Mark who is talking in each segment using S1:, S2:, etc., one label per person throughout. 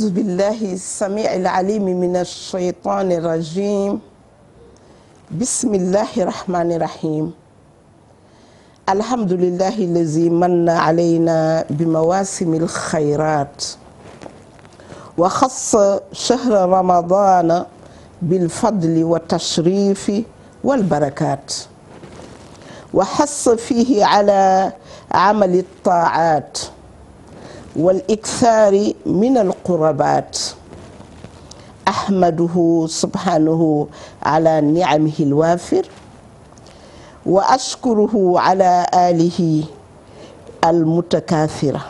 S1: أعوذ بالله السميع العليم من الشيطان الرجيم بسم الله الرحمن الرحيم الحمد لله الذي من علينا بمواسم الخيرات وخص شهر رمضان بالفضل والتشريف والبركات وحث فيه على عمل الطاعات والإكثار من القربات أحمده سبحانه على نعمه الوافر وأشكره على آله المتكاثرة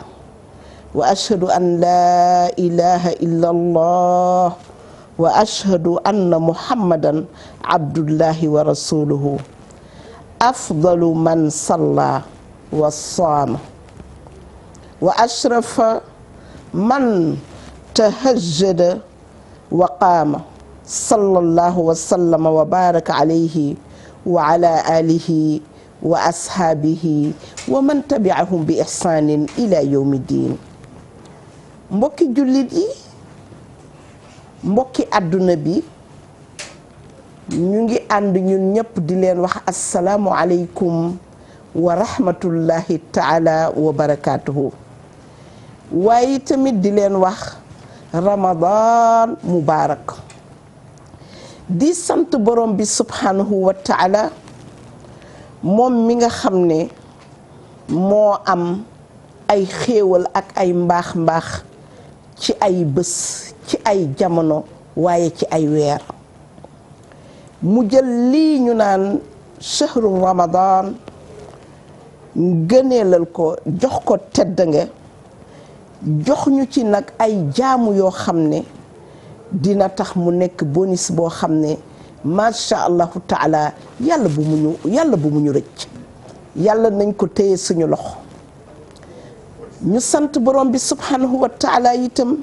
S1: وأشهد أن لا إله إلا الله وأشهد أن محمدا عبد الله ورسوله أفضل من صلى وصام وأشرف من تهجد وقام صلى الله وسلم وبارك عليه وعلى آله وأصحابه ومن تبعهم بإحسان إلى يوم الدين mbokki jullit yi mbokki àdduna bi ñu ngi ànd ñun ñëpp di leen wax assalaamu aleykum wa rahmatullahi taala wa barakaatuhu waaye tamit di leen wax ramadan mubarak di sant borom bi subhanahu wa taala moom mi nga xam ne moo am ay xéewal ak ay mbaax-mbaax ci ay bés ci ay jamono waaye ci ay weer mu jël lii ñu naan shahru ramadan gëneelal ko jox ko tedd nga jox ñu ci nag ay jaamu yoo xam ne dina tax mu nekk bonus boo xam ne macha allahu taala yàlla bu mu ñu rëcc yàlla nañ ko téye suñu loxo ñu sant borom bi subhanahu wa taala itam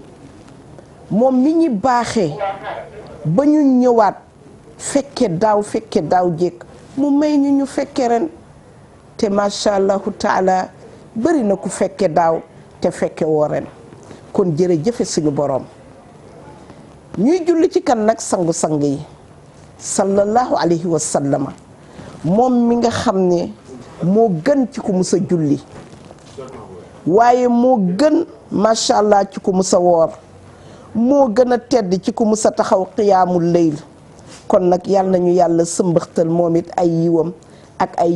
S1: moom mi ñi baaxee ba ñu ñëwaat fekke daaw jékk mu may ñu fekke ren te macha allahu taala bëri na ku fekke daaw te fekke woo ren kon jërëjëfe suñu borom ñuy julli ci kan nag sangu-sang yi sallallahu alayhi wa sallama moom mi nga xam ne moo gën ci ku musa julli waaye moo gën macha allah ci ku musa woor moo gën a tedd ci ku musa taxaw qiyaamul layl kon nag yàlla nañu yàlla sëmbaxtal moom it ay yiwam ak ay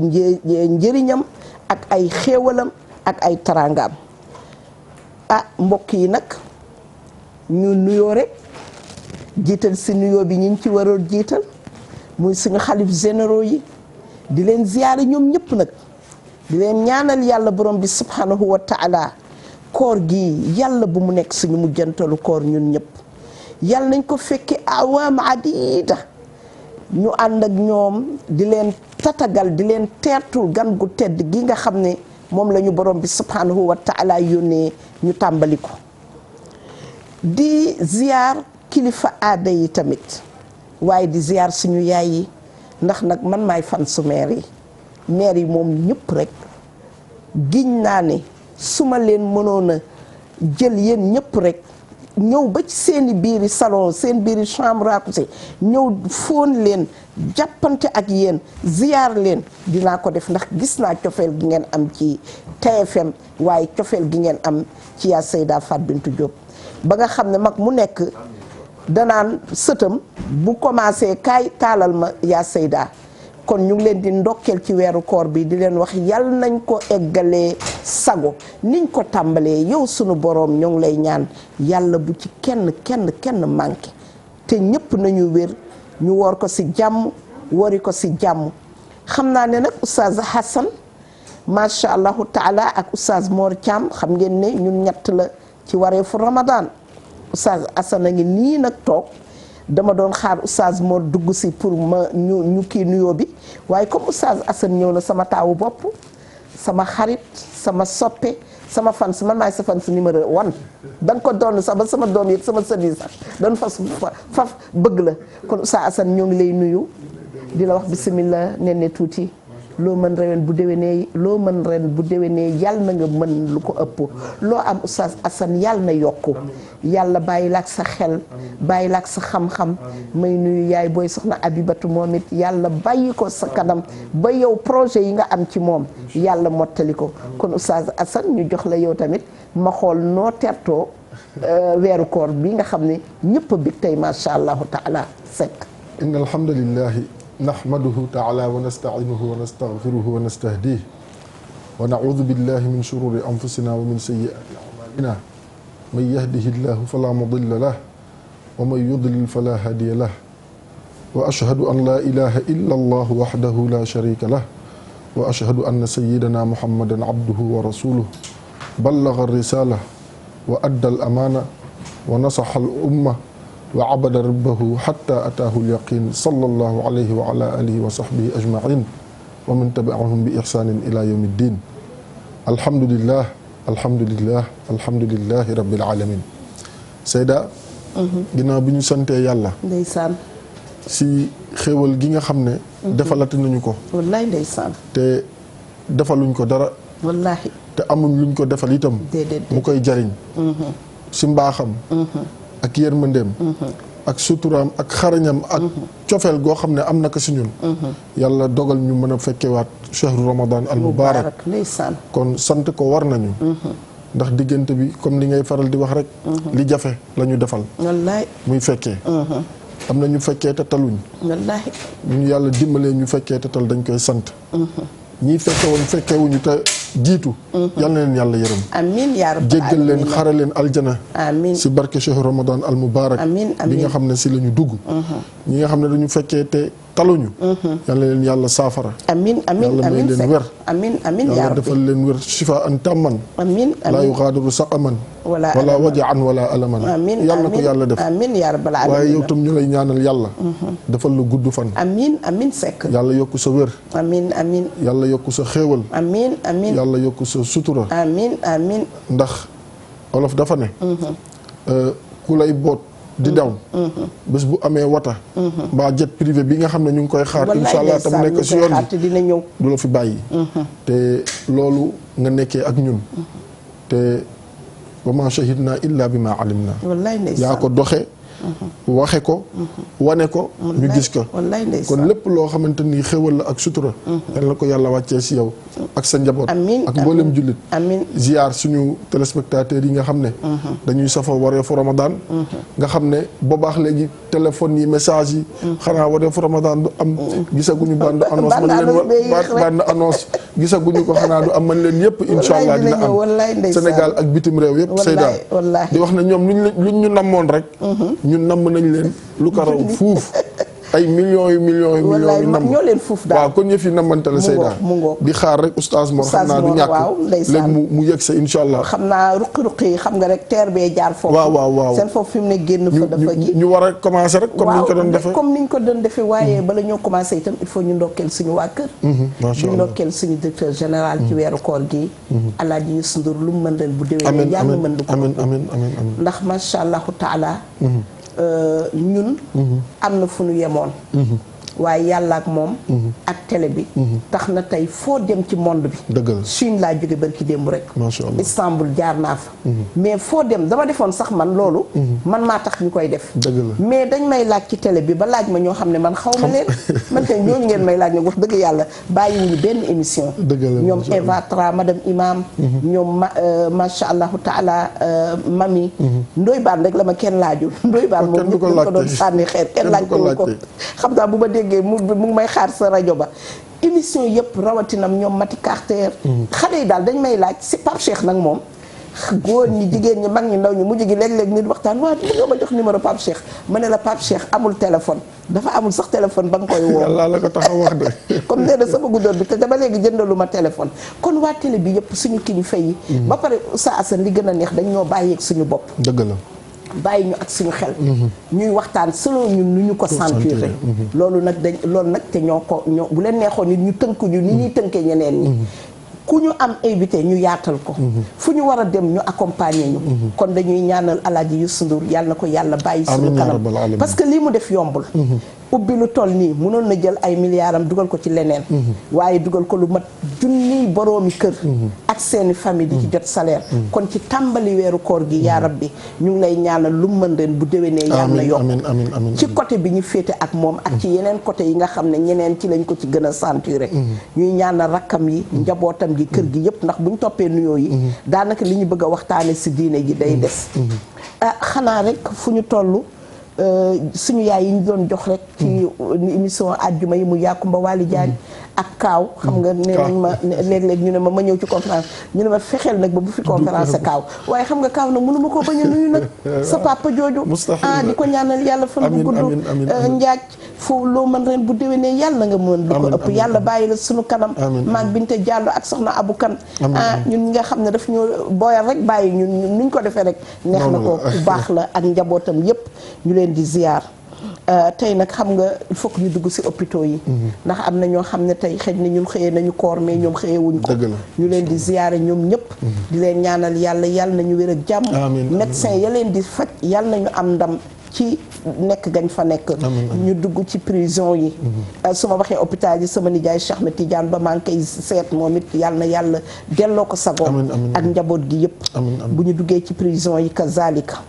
S1: njëriñam ak ay xéewalam ak ay tarangaam mbokk yi nag ñu nuyoo rek jiital si nuyoo bi ñu ci waroon jiital muy suñu xalif généraux yi di leen ziyaare ñoom ñëpp nag di leen ñaanal yàlla borom bi subhanahu wa taala koor gi yàlla bu mu nekk suñu mujjantalu koor ñun ñëpp yàlla nañ ko fekke awaam adida ñu ànd ak ñoom di leen tatagal di leen teertul gan gu tedd gi nga xam ne moom la ñu borom bi subhanahu wa taala yónnee ñu tàmbali ko di ziyaar kilifa aada yi tamit waaye di ziyaar suñu yaay yi ndax nag man maay fan su maire yi moom ñëpp rek giñ naa ne su ma leen mënoon a jël yéen ñëpp rek ñëw ba ci seeni biiri salon seen biiri chambre à coucher ñëw fóon leen jàppante ak yéen ziyaar leen dinaa ko def ndax gis naa cofeel gi ngeen am ci TFM waaye cofeel gi ngeen am ci yaa Seyda Fat Bintou Diop ba nga xam ne mag mu nekk danaan sëtam bu commencé kaay taalal ma yaa Seyda kon ñu ngi leen di ndokkeel ci weeru koor bi di leen wax yal nañ ko eggalee sago niñ ko tàmbalee yow sunu boroom ñoo ngi lay ñaan yàlla bu ci kenn manqué te ñëpp nañu wér ñu woor ko ci jàmm wori ko ci jàmm xam naa ne nag oustaz Hassan macha allahu taala ak oustaz Mor Thiam xam ngeen ne ñun ñett la ci wareefu Ramadan oustaz Hassan a ngi nii nag toog dama doon xaar oustaz Mor dugg si pour ma ñu kii nuyoo bi waaye comme oustaz Assane ñëw na sama taawu bopp sama xarit sama soppe sama fans man maay sa fans numéro 1 da nga ko doon sax ba sama doom yi sama sët yi sax doon faf bëgg la kon oustaz Assane ñoo ngi lay nuyu di la wax bismillah nen ne tuuti loo mën ren bu déwénee yàlla na nga mën lu ko ëpp loo am Oustaz Assane yàlla na yokku yàlla bàyyi la ak sa xel bàyyi la ak sa xam-xam may nuyu yaay booy soxna Abibatu moom it yàlla bàyyi ko sa kanam ba yow projet yi nga am ci moom yàlla mottali ko kon Oustaz Assane ñu jox la yow tamit ma xool noo tertoo weeru koor bi nga xam ne ñëpp a bég tey macha allahu taala sekk
S2: inna alhamdulillahi nahmaduhu taala wa nasta'inuhu wa nastaghfiruhu wa nastahdihi wa na'udhu billahi min shururi anfusina wa min sayyi'ati a'malina man yahdihillahu fala mudilla lahu wa man yudlil fala hadiya lahu wa ashhadu an la ilaha illa allah wahdahu la sharika lahu wa ashhadu anna sayyidana muhammadan abduhu wa rasuluhu ballagha ar-risala wa adda al-amana wa nasaha al-umma wa abada rabbahu hatta ataahu al-yaqin sallallahu alayhi wa ala alihi wa sahbihi ajma'in wa man tabi'ahum bi ihsanin ila yawmi ddin alhamdulillah alhamdulillah alhamdulillahi rabbil alamin Seyda ginnaaw bi ñu santee yàlla
S1: ndeysaan
S2: si xéewal gi nga xam ne defalati nañu ko
S1: wallaay ndeysaan
S2: te defaluñ ko dara
S1: wallaahi
S2: te amuñ luñ ko defal itam mu koy jariñ si mbaaxam ak yërmandeem ak suturaam ak xarañam ak cofeel goo xam ne am na ko si ñun yàlla dogal ñu mën a fekkewaat chahru ramadan al mubarak
S1: ndeysaan
S2: kon sant ko war nañu ndax diggante bi comme li ngay faral di wax rek li jafe la ñu defal
S1: wallaay
S2: muy fekkee am na ñu fekkee te taluñ
S1: wallaahi
S2: ñu yàlla dimbalee ñu fekkee te tal dañ koy sant ñii fekke woon fekkewuñu te jiitu yal na leen yàlla yërëm
S1: amiin yaa rabbal
S2: jéggal leen xare leen aljana
S1: amiin
S2: si barke chahru ramadan al mubarak
S1: amiin
S2: bi nga xam ne si la ñu dugg ñi nga xam ne dañu fekkee te taluñu yal na leen yàlla saafara
S1: amiin amiin
S2: yàlla may leen wér
S1: amiin amiin yaa
S2: yàlla
S1: rabbi
S2: defal leen wér shifa an tamman
S1: amiin
S2: laa yugaadiru saqaman wala wajaan wala alaman yàlla na ko yàlla def
S1: amiin yaa rabbal aalamiin
S2: waaye yow tam ñu lay ñaanal yàlla defal la gudd fan
S1: amiin amiin sekk
S2: yàlla yokku sa wér
S1: amiin amiin
S2: yàlla yokku sa xéewal
S1: amiin amiin
S2: yàlla yokku sa sutura
S1: amiin amiin
S2: ndax olof dafa ne ku lay boot di daw bés bu amee wata mbaa jet privé bi nga xam ne ñu ngi koy xaar insha allah tam nekk si yoon bi
S1: dina ñëw
S2: du la fi bàyyi te loolu nga nekkee ak ñun te wa ma shahidna illa bi ma alimna yaa ko doxe waxe ko wane ko ñu gis ko kon lépp loo xamante ni xéwal la ak sutura yal na ko yàlla wàccee si yow ak sa njaboot ak mboolem jullit ziar suñu téléspectateurs yi nga xam ne dañuy safoo wareefu Ramadan nga xam ne boobaax léegi téléphone yi message yi xanaa wareefu Ramadan du am gisaguñu bande annonce man leen bande annonce gisaguñu ko xanaa du am man leen yëpp insha allah dina am Sénégal ak bitim réew yëpp Seyda di wax ne ñoom luñ ñu namoon rek ñun namm nañ leen lu ko raw fuuf ay millions yu namm
S1: ñoo leen fuuf daal
S2: waaw kon yëf yi namante la Seyda di xaar rek oustaz Mor xam naa du ñàkk léegi mu yegg sa insha allah
S1: xam naa ruqi-ruqi yi xam nga rek teer bee jaar foofu
S2: waaw
S1: seen foofu fi mu ne génn fa dafa gi
S2: ñu war a commencer rek comme niñ ko doon defee
S1: comme niñ ko doon defee waaye bala ñoo commencer itam il faut ñu ndokkeel suñu waa kër ñu ndokkeel suñu directeur général ci weeru koor gi Alaaji Youssou Ndour lu mu mën ren bu déwee yàlla mën du ko
S2: amiin
S1: ndax masha allahu taala ñun am na fu ñu yemoon waaye yàlla ak moom ak télé bi tax na tey foo dem ci monde bi
S2: dëgg la
S1: Chine laa jóge barki démb rek
S2: macha allah
S1: Istanbul jaar naa fa mais foo dem dama defoon sax man loolu man maa tax ñu koy def
S2: dëgg la
S1: mais dañ may laaj ci télé bi ba laaj ma ñoo xam ne man xaw ma leen man tey ñooñu ngeen may laaj ne wax dëgg yàlla bàyyiwuñu benn émission ñoom Eva Tra madame Imam ñoom macha allahu taala mami Ndoye Bane rek la ma kenn laajul Ndoye Bane moom ñëpp dañ ko doon sànni xeer kenn laaj ko xam naa bu ma déggee mu ngi may xaar sa rajo ba émission yëpp rawatinam ñoom Mati Carter xale yi daal dañ may laaj si Pape Cheikh nag moom góor ñi jigéen ñi mag ñi ndaw ñi mujj gi léeg-léeg nit waxtaan waa di nga ma jox numéro Pape Cheikh ma ne la Pape Cheikh amul téléphone dafa amul sax téléphone ba nga koy woo
S2: yàlla la ko tax a wax de
S1: comme nee na sama guddoon bi te dama léegi jëndalu ma téléphone kon waa télé bi yëpp suñu kilifa yi ba pare Oustaz Assane li gën a neex dañ ñoo bàyyeeg suñu bopp
S2: dëgg la
S1: bàyyi ñu ak suñu xel ñuy waxtaan selon ñun nu ñu ko sentir loolu nag te ñoo bu leen neexoon nit ñu tënk ñu ni ñuy tënkee ñeneen ñi ku ñu am invité ñu yaatal ko fu ñu war a dem ñu accompagner ñu kon dañuy ñaanal Alaaji Youssou Ndour yàlla na ko yàlla bàyyi suñu kanam parce que lii mu def yombul ubbi lu toll nii mënoon na jël ay milliards am dugal ko ci leneen waaye dugal ko lu mat junniy boroomi kër ak seeni famille di ci jot salaire kon ci tàmbali weeru koor gi yaa rabbi ñu ngi lay ñaanal lu mën ren bu déwénee yàlla na yokk ci côté bi ñu féete ak moom ak ci yeneen côté yi nga xam ne ñeneen ci lañ ko ci gën a centuré ñuy ñaanal rakkam yi njabootam gi kër gi yëpp ndax buñ toppee nuyoo yi daanaka li ñu bëgg a waxtaane si diine ji day des xanaa rek fu ñu toll suñu yaay yi ñu doon jox rek ci émission àjjuma yi mu Yakumba Wali Diagne ak Kaaw xam nga nee nañ ma léeg-léeg ñu ne ma ñëw ci conférence ñu ne ma fexeel nag ba bu fi conférence Kaaw waaye xam nga Kaaw nag mënu ma koo bañ a nuyu nag sa papa jooju di ko ñaanal yàlla fan bu gudd njaaj foofu loo mën ren bu déwénee yàlla nga mën lu ko ëpp yàlla bàyyi la suñu kanam maag Binte Diallo ak soxna Abu Kan ñun ñi nga xam ne daf ñoo booyal rek bàyyi ñun nuñ ko defee rek neex na ko ku baax la ak njabootam yépp ñu leen di ziar tey nag xam nga il faut que ñu dugg ci hôpitaux yi ndax am na ñoo xam ne tey xëy na ñun xëyee nañu koor mais ñoom xëyee wuñ ko ñu leen di ziyaare ñoom ñëpp di leen ñaanal yàlla nañu wér ak jàmm médecin ya leen di faj yàlla nañu am ndam ci nekk gañ fa nekk ñu dugg ci prison yi su ma waxee hôpital yi sama nijaay Cheikh Ahmed Tidiane ba maa ngi koy seet moom it yàlla delloo ko sagoom ak njaboot gi yëpp bu ñu duggee ci prison yi kazalika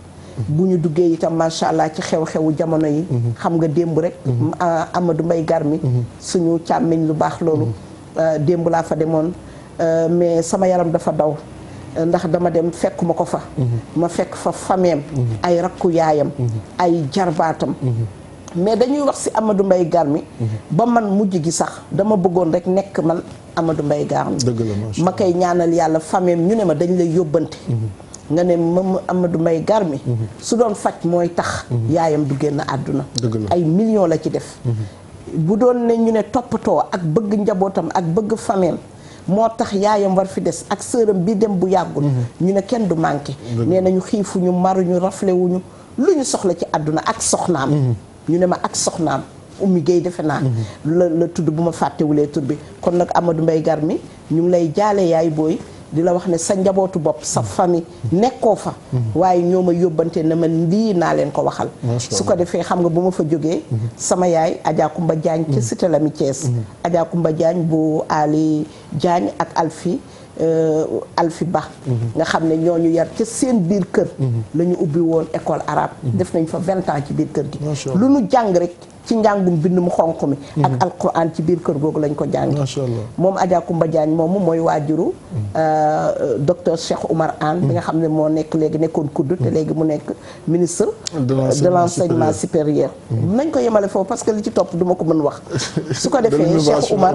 S1: bu ñu duggee itam macha allah ci xew-xewu jamono yi xam nga démb rek Amadou Mbaye Garmi suñu càmmiñ lu baax loolu démb laa fa demoon mais sama yaram dafa daw ndax dama dem fekkuma ko fa ma fekk fa fameem ay rakku yaayam ay jarbaatam mais dañuy wax ci Amadou Mbaye Garmi ba man mujj gi sax dama bëggoon rek nekk man Amadou Mbaye Garmi ma koy ñaanal yàlla fameem ñu ne ma dañ lay yóbbante nga ne mam Amadou Mbaye Garmi su doon faj mooy tax yaayam du génn àdduna ay millions la ci def bu doon ne ñu ne toppatoo ak bëgg njabootam ak bëgg fameem moo tax yaayam war fi des ak sëram bi dem bu yàggul ñu ne kenn du manqué nee nañu xiifuñu maruñu raflewuñu lu ñu soxla ci àdduna ak soxnaam ñu ne ma ak soxnaam Oumy Gueye defe naa la tudd bu ma fàttewulee tur bi kon nag Amadou Mbaye Garmi ñu ngi lay jaale yaay booy di la wax ne sa njabootu bopp sa famille nekkoo fa waaye ñoo ma yóbbante ne ma lii naa leen ko waxal su ko defee xam nga bu ma fa jógee sama yaay Adja Kumba Diagne ca Cité Lamy Thiès Adja Kumba Diagne bu Ali Diagne ak Alfi Ba nga xam ne ñooñu yar ca seen biir kër la ñu ubbi woon école arabe def nañ fa 20 ans ci biir kër gi lu nu jàng rek ci njàngum bind mu xonq mi ak alquran ci biir kër googu lañ ko jàng moom Adja Kumba Diagne moomu mooy waajuru docteur Cheikh Oumar Anne bi nga xam ne moo nekkoon kudd te léegi mu nekk ministre de l'enseignement supérieur nañ ko yemale foofu parce que li ci topp duma ko mën wax su ko defee Cheikh Oumar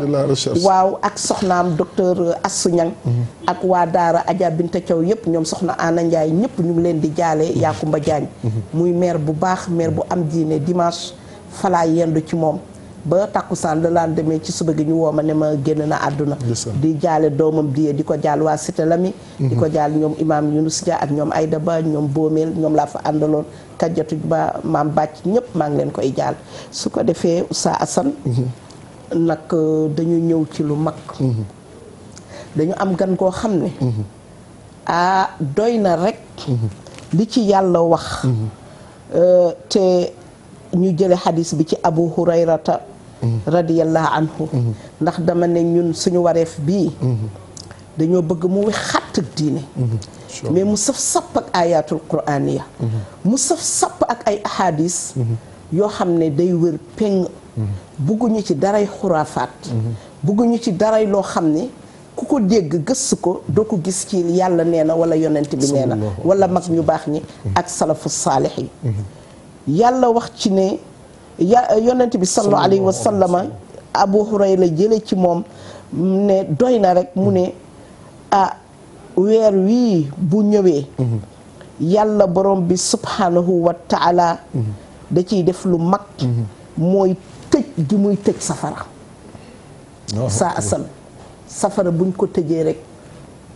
S1: waaw ak soxnaam docteur Assou Niang ak waa daara Adja Binta Thiaw yëpp ñoom soxna Ana Ndiaye ñëpp ñu ngi leen di jaale yaa Kumba Diagne muy maire bu baax maire bu am diine dimanche falaa yendu ci moom ba takkusaan la laan demee ci suba gi ñu woo ma ne ma génn na àdduna di jaale doomam di ko jaal waa Cité Lamy di ko jaal ñoom imam Younous Dia ak ñoom Aïda Ba ñoom Boomeel ñoom laa fa àndaloon kajjatu ba maam bàcc ñëpp maa ngi leen koy jaal su ko defee Oustaz Assane nag dañu ñëw ci lu mag dañu am gan koo xam ne doy na rek li ci yàlla wax te ñu jële xadis bi ci Abu Hurayrata radiyallahu anhu ndax dama ne ñun suñu wareef bii dañoo bëgg mu wex xàtt ak diine mais mu saf sapp ak ayatul quraniya mu saf sapp ak ay ahadis yoo xam ne day wër péng bugguñu ci daray xuraafaat bugguñu ci daray loo xam ne ku ko dégg gëstu ko doo ko gis ci yàlla nee na wala yonent bi nee na wala mag ñu baax ñi ak salafu saalix yi yàlla wax ci ne yonent bi sallallahu alayhi wa sallama Abu Hurayra jële ci moom ne doy na rek mu ne weer wii bu ñëwee yàlla borom bi subhanahu wa taala da ciy def lu mag mooy tëj gi muy tëj safara saa asal safara buñ ko tëjee rek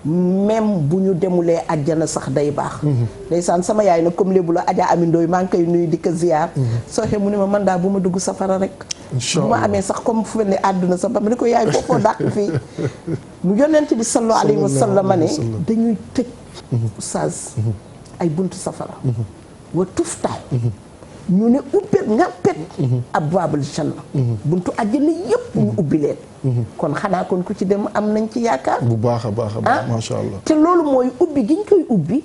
S1: même bu ñu demulee àjjana sax day baax ndeysaan sama yaay nag comme lébu la Adja Amindooy maa ngi koy nuyu di ko ziyaar soo xee mu ne ma man daa bu ma dugg safara rek bu ma amee sax comme fu mel ne àdduna sax ba ma ne ko yaay boppoo dàq fii mu yonent bi sallallahu alayhi wa sallam ne dañuy tëj oustaz ay buntu safara wa tuftax ñu ne ubbeet ngàppet abwaabul janna buntu àjjana yëpp ñu ubbi leen kon xanaa kon ku ci dem am nañ ci yaakaar
S2: bu baax a baax a baax macha allah.
S1: te loolu mooy ubbi gi ñu koy ubbi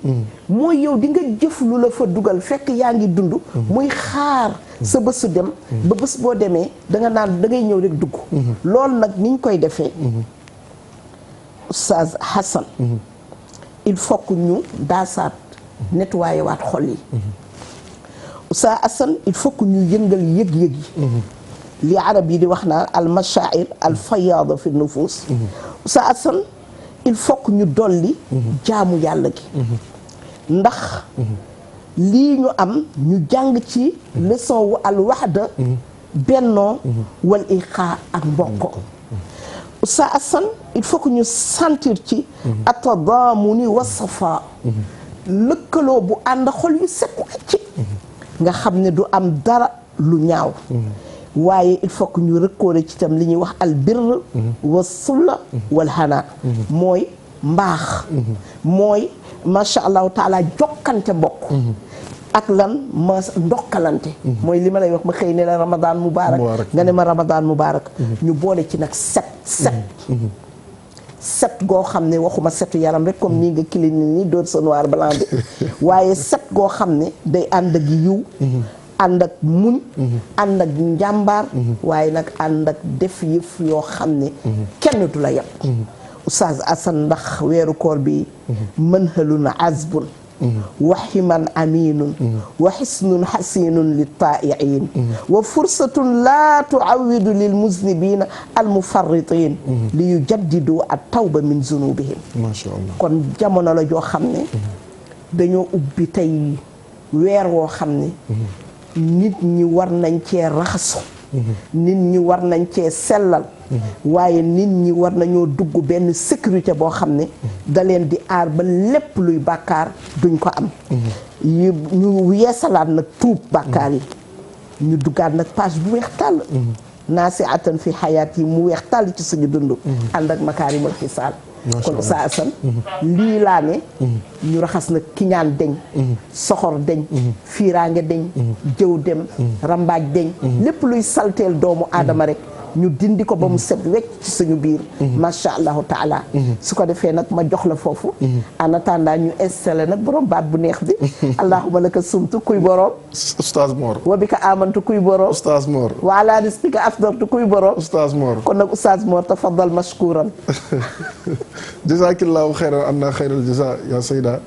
S1: mooy yow di nga jëf lu la fa dugal fekk yaa ngi dund muy xaar sa bésu dem ba bés boo demee da nga naan da ngay ñëw rek dugg loolu nag ni ñu koy defee Oustaz Hassan il faut que ñu daasaat nettoyé waat xol yi Oustaz Hassan il faut que ñu yëngal yëg-yëg yi li arab yi di wax naa al mashaa'ir al fayaada fi nufus Oustaz Hassan il faut que ñu dolli jaamu yàlla gi ndax lii ñu am ñu jàng ci leçon wu al wahda bennoo wal iqaa ak mbokk Oustaz Hassan il faut que ñu sentir ci atadaamuni wa safa lëkkaloo bu ànd xol yu set ci nga xam ne du am dara lu ñaaw waaye il faut que ñu rëkkoore ci tam li ñuy wax al birr wa sulla wal hana mooy mbaax mooy macha allahu taala jokkante bokk ak lan ma ndokkalante mooy li ma lay wax ma xëy ne la ramadan mubarak nga ne ma ramadan mubarak ñu boole ci nag set goo xam ne waxuma setu yaram rek comme nii nga kilini nii doon sa noir blanc bi waaye set goo xam ne day ànd ak yiw ànd ak muñ ànd ak njàmbaar waaye nag ànd ak def yëf yoo xam ne kenn du la yàpp Oustaz Hassan ndax weeru koor bi manhalun azbun wa himan aminun wa hisnun hasinun lit taa'iin wa fursatun la tu'awwidu lil muznibina al mufarritin li yujaddidu at tawba min zunubihim
S2: macha allah
S1: kon jamono la joo xam ne dañoo ubbi tey weer woo xam ne nit ñi war nañ cee raxasu nit ñi war nañ cee sellal waaye nit ñi war nañoo dugg benn sécurité boo xam ne da leen di aar ba lépp luy bàkkaar duñ ko am ñu yeesalaat nag tuub bàkkaar yi ñu duggaat nag page bu weex tàll naasi atan fi xayaat yi mu weex tàll ci suñu dund ànd ak makaarimal xisaal kon Oustaz Hassan lii laa ne ñu raxas nag kiñaan deñ soxor deñ fiiraange deñ jëw dem rambaaj deñ lépp luy salteel doomu aadama rek ñu dindi ko ba mu set wecc ci suñu biir macha allahu taala su ko defee nag ma jox la foofu en attendant ñu installé nag borom baat bu neex bi allahumma laka sumtu kuy borom
S2: Oustaz Mor
S1: wa bika amantu kuy borom
S2: Oustaz Mor
S1: wa ala rizqika afdartu kuy borom
S2: Oustaz Mor
S1: kon nag Oustaz Mor tafaddal mashkuran
S2: jazakillahu xayran anna xayral jaza ya sayda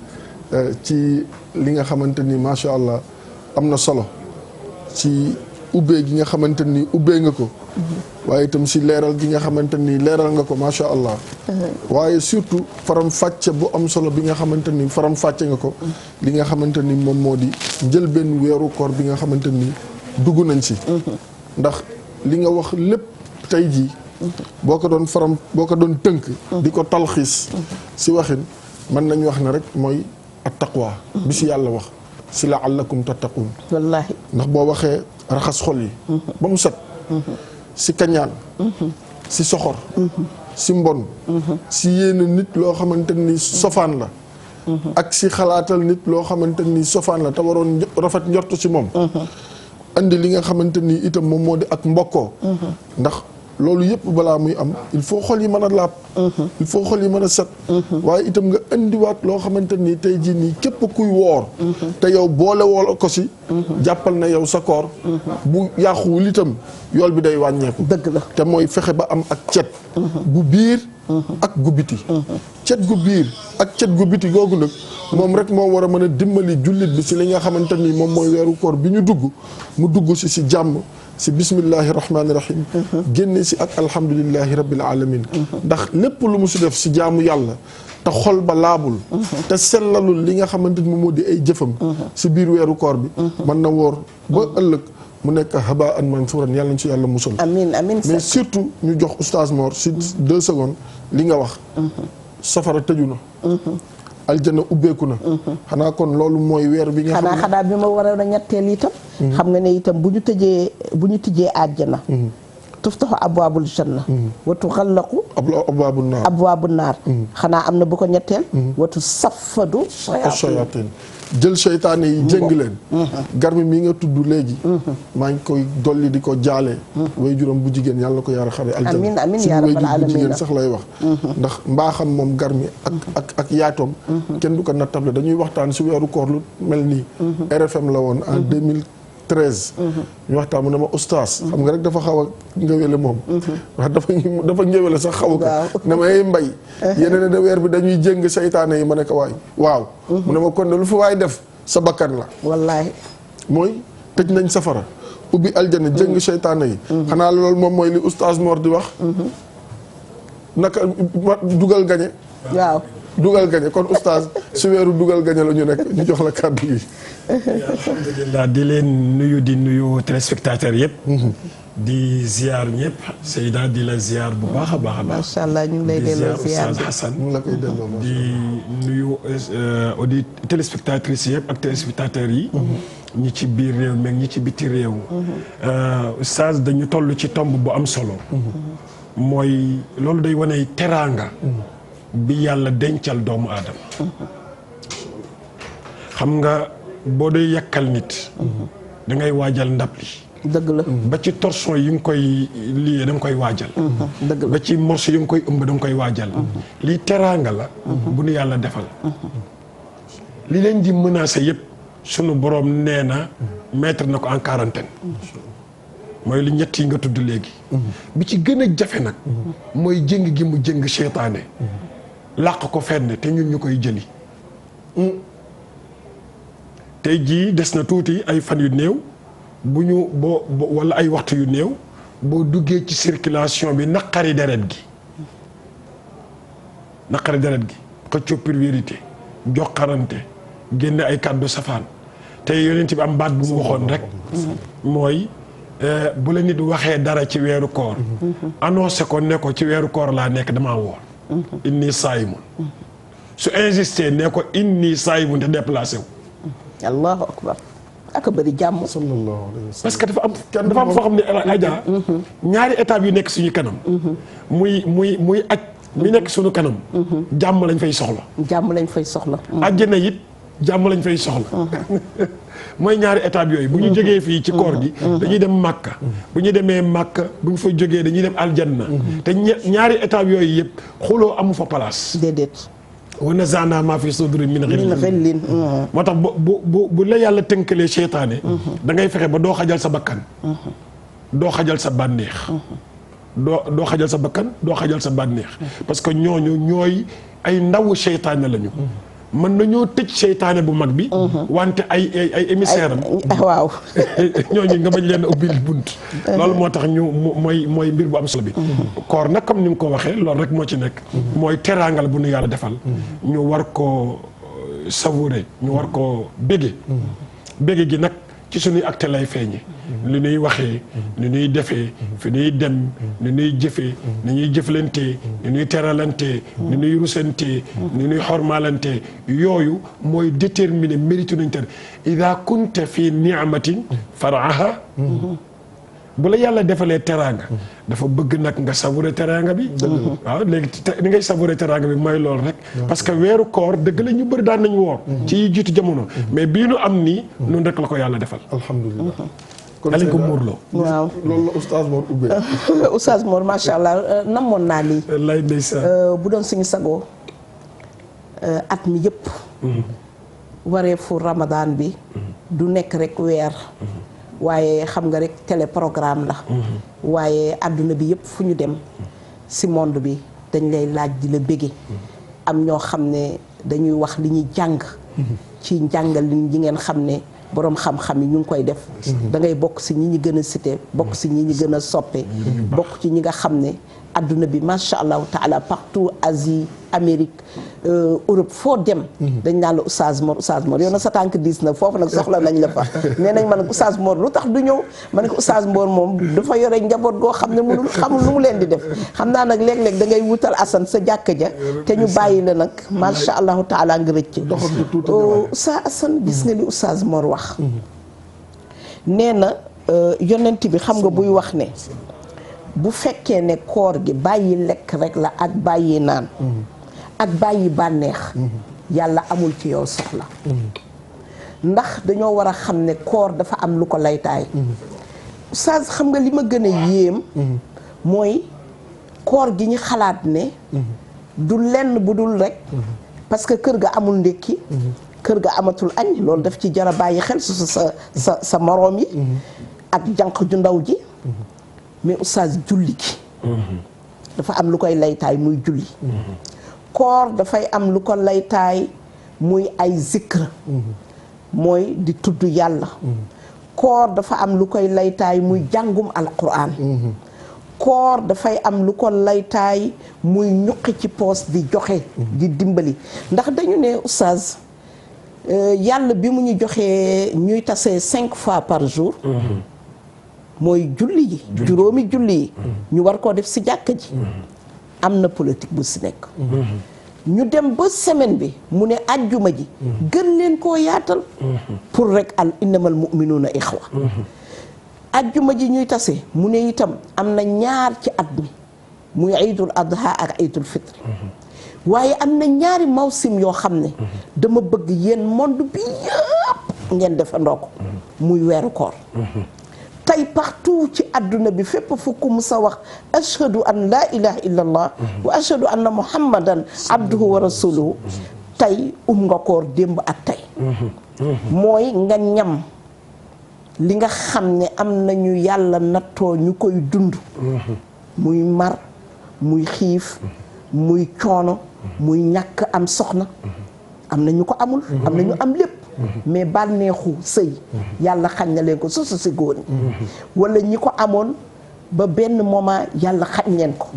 S2: ci li nga xamante ni macha allah am na solo ci ubbee gi nga xamante ni ubbee nga ko waaye itam si leeral gi nga xamante ni leeral nga ko macha allah waaye surtout faram fàcce bu am solo bi nga xamante ni faram fàcce nga ko li nga xamante ni moom moo di njëlbeen weeru koor bi nga xamante ni dugg nañ si ndax li nga wax lépp tey jii boo ko doon tënk di ko talxiis si waxin mën nañ wax ne rek mooy at taqwa bi si yàlla wax si la'allakum tattaqun
S1: wallaahi
S2: ndax boo waxee raxas xol yi ba mu set si kañaan si soxor si mbon si yéene nit loo xamante ni sofaan la ak si xalaatal nit loo xamante ni sofaan la te waroon rafet njortu si moom andi li nga xamante ni itam moom moo di ak mbokkoo ndax loolu yëpp balaa muy am il faut xol yi mën a laab il faut xol yi mën a set waaye itam nga indiwaat loo xamante ni tey jii nii képp kuy woor te yow boole woo ko si jàppal na yow sa koor bu yàquwul itam yool bi day wàññeeku
S1: dëgg la
S2: te mooy fexe ba am ak cet gu biir ak gu biti cet gu biir ak cet gu biti googu nag moom rek moo war a mën a dimbali jullit bi si li nga xamante ni moom mooy weeru koor bi ñu dugg mu dugg si jàmm si bismillahi rahmaani rahim génne si ak alhamdulillahi rabbil alamin ndax lépp lu mu si def si jaamu yàlla te xol ba laabul te sellalul li nga xamante ni moom moo di ay jëfam si biir weeru koor bi mën na woor ba ëllëg mu nekk haba an mansuuran yàlla nañ ci yàlla musal
S1: amiin amiin
S2: mais surtout ñu jox Oustaz Mor si 2 secondes li nga wax safara tëju na aljana ubbeeku na xanaa kon loolu mooy weer bi nga xam
S1: xanaa bi ma waroon a ñetteel itam xam nga ne itam bu ñu tijjee àjjana tuftaxu abwaabul janna wa tuxallaqu
S2: abwaabun naar
S1: xanaa am na bu ko ñetteel watu safadu shayatin
S2: jël seytaane yi jéng leen. Garmi mii nga tudd léegi. maa ngi koy dolli di ko jaale. way juróom bu jigéen yàlla na ko yaara xare aljana.
S1: amiin amiin yaa rabbal aalamiin
S2: bu jigéen sax lay wax. ndax mbaaxam moom Garmi ak yaatoom. kenn du ko nattable dañuy waxtaan si weeru koor lu mel nii. RFM la woon en 2013. ñu waxtaan mu ne ma oustaz. xam nga rek dafa xaw a ngëwele moom. wax dafa ngëwele sax xaw ko. ne ma ay mbay. yeneen ne weer bi dañuy jéng seytaane yi ma ne ko waay waaw. mu ne ma kon de lu fi waay def sa bakkan la.
S1: wallaahi.
S2: mooy tëj nañ safara ubbi aljana jéng seytaane yi. xanaa loolu moom mooy li oustaz Mor di wax. naka dugal gañe.
S3: waaw.
S2: dugal gañe kon oustaz si weeru dugal gañe la ñu nekk ñu jox la kàddu gi.
S4: alhamdulilah di leen nuyu di nuyu téléspectateurs yëpp. di ziar ñëpp Seyda di la ziar bu baax a baax a baax.
S1: macha allah ñu ngi lay delloo ziar
S4: Oustaz Hassan
S2: ñu ngi la koy delloo
S4: di nuyu téléspectatrices yëpp ak téléspectateurs yi. ñi ci biir réew meeg ñi ci biti réew. Oustaz dañu toll ci tomb bu am solo. mooy loolu day wane teraanga. bi yàlla dencal doomu aadama. xam nga boo dee yàkkal nit. da ngay waajal ndab li.
S1: dëgg la.
S4: ba ci torsion yi nga koy liyee da nga koy waajal.
S1: dëgg la
S4: ba ci morceau yi nga koy ëmb da nga koy waajal. lii teraanga la. bu nu yàlla defal. li leen di menacer yëpp sunu borom nee na mettre na ko en quarantaine. mooy li ñett yi nga tudd léegi. bi ci gën a jafe nag. mooy jëng gi mu jëng seytaane. làq ko fenn te ñun ñu koy jëli. tey jii des na tuuti ay fan yu néew. bu ñu boo wala ay waxtu yu néew boo duggee ci circulation bi naqari deret gi xëccoo priorité joxarante génne ay kàddu safaan te yonent bi am baat bu mu waxoon rek mooy bu la nit waxee dara ci weeru koor annoncé ko ne ko ci weeru koor laa nekk damaa woor inni saayimun su insisté ne ko inni saayimun te déplacé wu
S1: allahu akbar ak bëri jàmm.
S2: sallallahu alayhi wa sallam.
S4: parce que dafa am foo xam ne Adja. ñaari étapes yu nekk suñu kanam. muy aj mi nekk suñu kanam. jàmm lañ fay soxla.
S1: jàmm lañ fay soxla.
S4: àjjana it jàmm lañ fay soxla. mooy ñaari étapes yooyu bu ñu jógee fii ci koor gi. dañuy dem Màkka. bu ñu demee Màkka bu ñu fa jógee dañuy dem aljanna. te ñaari étapes yooyu yëpp xuloo amu fa place.
S1: déedéet.
S4: wa nazaanaa maa fi suduri min ghillin moo tax bu la yàlla tënkalee seytaane da ngay fexe ba doo xajal sa bakkan doo xajal sa bànneex doo xajal sa bakkan doo xajal sa bànneex parce que ñooñu ñooy ay ndawu seytaane lañu mën nañoo tëj seytaane bu mag bi wante ay émissaire am
S1: waaw
S4: ñooñu nga bañ leen ubbil bunt loolu moo tax ñu mooy mbir bu am solo bi koor nag comme ni nga ko waxee loolu rek moo ci nekk mooy teraangal bu nu yàlla defal ñu war koo savourer ñu war koo bége gi nag ci suñuy acte lay feeñe li ñuy waxee ni ñuy defee fi ñuy dem ni ñuy jëfee ni ñuy jëflantee ni ñuy teralantee ni ñuy rusantee ni ñuy xormaalantee yooyu mooy déterminer mérite nañ ter ida kunta fi ni'matin faraaha bu la yàlla defalee teraanga dafa bëgg nag nga savourer teraanga bi waaw léegi ni ngay savourer teraanga bi mooy loolu rek parce que weeru koor dëgg la ñu bëri daan nañu woor ci jiitu jamono mais bii nu am nii noonu rek la ko yàlla defal
S2: alhamdulilah. kon
S4: dalañ ko muurloo
S1: waaw
S2: loolu la oustaz Mor ubbee.
S1: Oustaz Mor macha allah namoon naa lii.
S4: lay ndeysaan
S1: bu doon suñu sagoo at mi yëpp. wareefu Ramadan bi. du nekk rek weer. waaye xam nga rek téléprogramme la. waaye àdduna bi yëpp fu ñu dem. si monde bi dañ lay laaj di la bége. am ñoo xam ne dañuy wax li ñuy jàng. ci njàngal li ngeen xam ne. boroom xam-xam yi ñu ngi koy def da ngay bokk si ñi ñi gën a cité bokk si ñi ñi gën a soppe bokk ci ñi nga xam ne adduna bi macha allahu taala partout Asie Amérique Europe foo dem dañ naan la Oustaz Mor yow na sa tànk diis na foofu nag soxla nañ la fa nee nañ ma ne Oustaz Mor lu tax du ñëw ma ne ko Oustaz Mor moom dafa yore njaboot goo xam ne mënul xamul nu mu leen di def xam naa nag léeg-léeg da ngay wutal Assane sa jàkka ja te ñu bàyyi la nag macha allahu taala nga rëcc Oustaz Assane gis nga li Oustaz Mor wax nee na yonent bi xam nga buy wax ne bu fekkee ne koor gi bàyyi lekk rek la ak bàyyi naan ak bàyyi bànneex yàlla amul ci yow soxla ndax dañoo war a xam ne koor dafa am lu ko laytaay oustaz xam nga li ma gën a yéem mooy koor gi ñu xalaat ne du lenn bu dul rek parce que kër ga amul ndékki kër ga amatul añ loolu daf ci jara bàyyi xel su sa moroom yi ak jànq ju ndaw ji mais oustaz julli gi dafa am lu koy laytaay muy julli koor dafay am lu ko laytaay muy ay zikr mooy di tudd yàlla koor dafa am lu koy laytaay muy jàngum alquran koor dafay am lu ko laytaay muy ñuqi ci poos di joxe di dimbali ndax dañu ne oustaz yàlla bi mu ñu joxee ñuy tasee 5 fois par jour mooy julli yi juróomi julli yi ñu war koo def si jàkka ji am na politique bu si nekk ñu dem ba semaine bi mu ne ajjuma ji gën leen koo yaatal pour rek al innamal mu'minuuna ixwa ajjuma ji ñuy tase mu ne itam am na ñaar ci at mi muy iidul adha ak iidul fitr waaye am na ñaari mawsim yoo xam ne dama bëgg yéen monde bi yëpp ngeen defandoo ko muy weeru koor tey partout ci àdduna bi fépp fu ku musa wax ashhadu an laa ilaha illa allah wa ashhadu anna muhammadan abduhu wa rasuluhu tey nga koor démb ak tey mooy nga ñam li nga xam ne am nañu yàlla nattoo ñu koy dund muy mar muy xiif muy coono muy ñàkk am soxna am na ñu ko amul am na ñu am lépp mais bànneexu sëy yàlla xañ na leen ko su si góor ñi wala ñi ko amoon ba benn moment yàlla xañ leen ko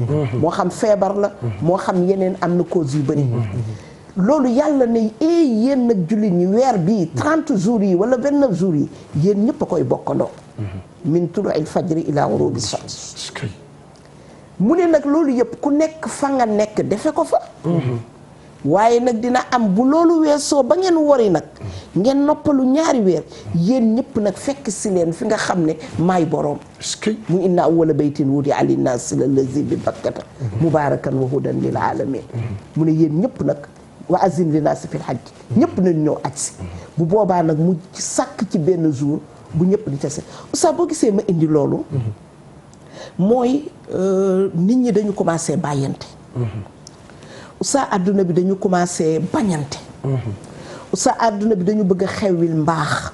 S1: moo xam feebar la moo xam yeneen am na cause yu bëri loolu yàlla ne yéen nag jullit ñi weer bii 30 jours yi wala 29 jours yi yéen ñëpp a koy bokkandoo min tulu'il fajri ila ghurubi shams mu ne nag loolu yëpp ku nekk fa nga nekk defe ko fa waaye nag dina am bu loolu weesoo ba ngeen wari nag ngeen noppalu ñaari weer yéen ñëpp nag fekk si leen fi nga xam ne maay boroom mu inna awwala baytin wudi'a linnaasi lallazi bi bakkata mubarakan wa hudan lil alamin mu ne yéen ñëpp nag wa azim linnaasi fil hajj ñëpp nañ ñëw aj si bu boobaa nag mu sàkk ci benn jour bu ñëpp di tase oustaz boo gisee ma indi loolu mooy nit ñi dañu commencé bàyyante oustaz àdduna bi dañu commencé bañante oustaz àdduna bi dañu bëgg a xewil mbaax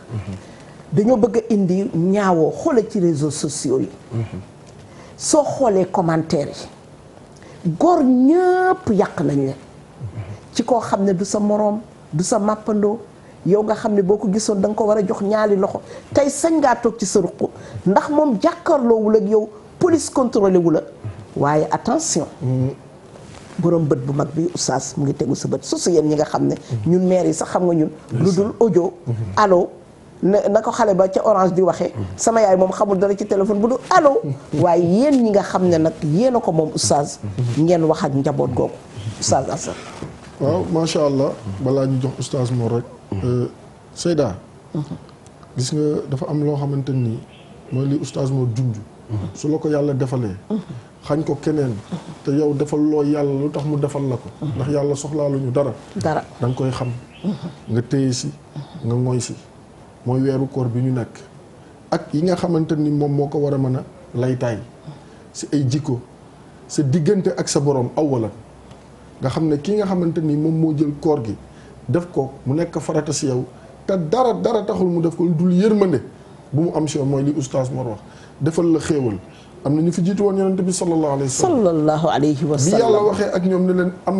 S1: dañoo bëgg a indi ñaawoo xoole ci réseaux sociaux yi soo xoolee commentaires yi góor ñëpp yàq nañ leen ci koo xam ne du sa moroom du sa màppandoo yow nga xam ne boo ko gisoon da nga ko war a jox ñaari loxo tey sañ ngaa toog ci sa ruq ndax moom jàkkaarloowul ak yow police contrôlé wu la waaye attention borom bët bu mag bi oustaz mu ngi tegu sa bët su yéen ñi nga xam ne ñun maire yi sax xam nga ñun lu dul audio allo na ko xale ba ca orange di waxee sama yaay moom xamul dara ci téléphone bu dul allo waaye yéen ñi nga xam ne nag yéen a ko moom oustaz ngeen wax ak njaboot googu oustaz Assane
S2: waaw macha allah balaa ñu jox oustaz Mor rek Seyda gis nga dafa am loo xamante nii mooy li oustaz Mor junj su la ko yàlla defalee xañ ko keneen te yow defal loo yàlla lu tax mu defal la ko ndax yàlla soxlaa lu ñu dara da nga koy xam nga téye si nga ngoy si mooy weeru koor bi ñu nekk ak yi nga xamante ni moom moo ko war a mën a laytaay si ay jikko sa diggante ak sa borom awalan nga xam ne kii nga xamante ni moom moo jël koor gi def ko mu nekk farata si yow te dara taxul mu def ko lu dul yërmande bu mu am si yow mooy li oustaz Mor wax defal la xéewal am na ñu fi jiitu woon yonent bi sallallahu alayhi wa sallam bi yàlla waxee ak ñoom ne leen am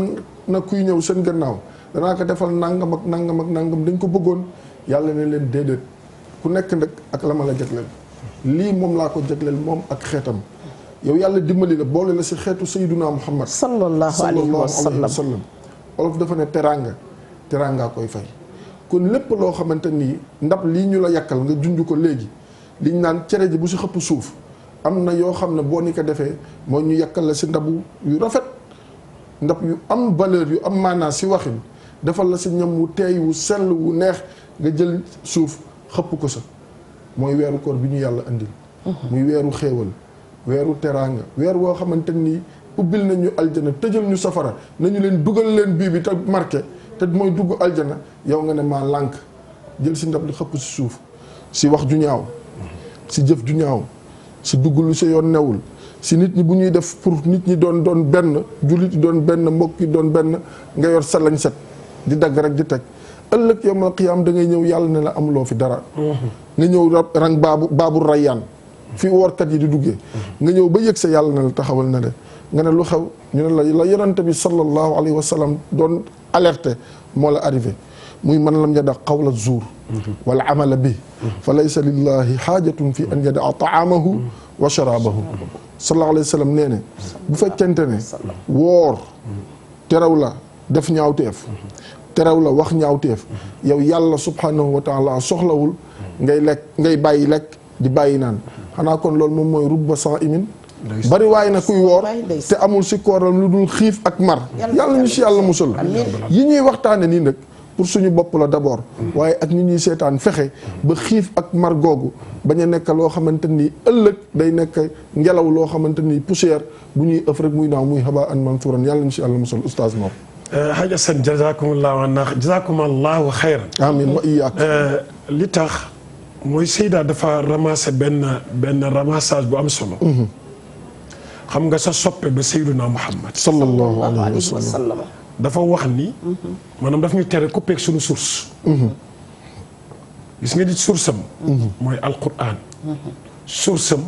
S2: na kuy ñëw seen gannaaw danaa ko defal nangam ak nangam ak nangam dañ ko bëggoon yàlla ne leen déedéet ku nekk nag ak la ma la jagleel lii moom laa ko jagleel moom ak xeetam yow yàlla dimbali la boole la si xeetu sayyiduna Muhammad
S1: sallallahu alayhi wa sallam
S2: olof dafa ne teraanga koy fay kon lépp loo xamante nii ndab lii ñu la yàkkal nga junj ko léegi liñ naan cere ji bu si xëpp suuf am na yoo xam ne boo ni ko defee mooy ñu yàkkal la si ndabu yu rafet ndab yu am valeur yu am maanaa si waxin defal la si ñam wu teey wu sell wu neex nga jël suuf xëpp ko sa mooy weeru koor bi ñu yàlla andil muy weeru xéewal weeru teraanga weer woo xamante nii ubbil nañu aljana tëjal ñu safara nañu leen dugal leen bii bi te marqué te mooy dugg aljana yow nga ne maa lànk jël si ndab li xëpp si suuf si wax ju ñaaw si jëf ju ñaaw si dugg lu sa yoon newul si nit ñi bu ñuy def pour nit ñi doon benn jullit yi doon benn mbokk yi doon benn nga yor sa lañ set di dagg rek di teg ëllëg yawmal qiyaam da ngay ñëw yàlla ne la amuloo fi dara nga ñëw rang baabu rayyaan fi woorkat yi di duggee nga ñëw ba yëg sa yàlla ne la taxawal na le nga ne lu xew ñu ne la yonante bi sallallahu alayhi wa sallam doon alerté moo la arrivé muy man lam yada qawla zuur wal amala bi fa laysa lillahi xaajatun fi an yada taamahu wa sharabahu sallallahu alayhi wa sallam nee ne bu fekkente ne woor teraw la def ñaawteef teraw la wax ñaawteef yow yàlla subhanahu wa taala soxlawul ngay bàyyi lekk di bàyyi naan xanaa kon loolu moom mooy rubba sa'imin bari waaye na kuy woor te amul si kooram lu dul xiif ak mar yàlla ñu si yàlla musal yi ñuy waxtaane nii nag pour suñu bopp la d'abord waaye ak ñu ñuy seetaan fexe ba xiif ak mar googu bañ a nekk loo xamante ni ëllëg day nekk ngelaw loo xamante ni poussière bu ñuy ëf rek muy naaw muy haba an mansuuran yàlla ñu si yàlla musal oustaz moom
S4: Hadj Assane jazakumullahu xayran
S2: amiin wa iyaak
S4: li tax mooy Seyda dafa ramassé benn ramassage bu am solo xam nga sa soppe ba Seyduna Muhammad
S2: sallallahu alayhi wa sallam
S4: dafa wax ni maanaam daf ñu tere couper suñu source gis nga di source am mooy alquran source am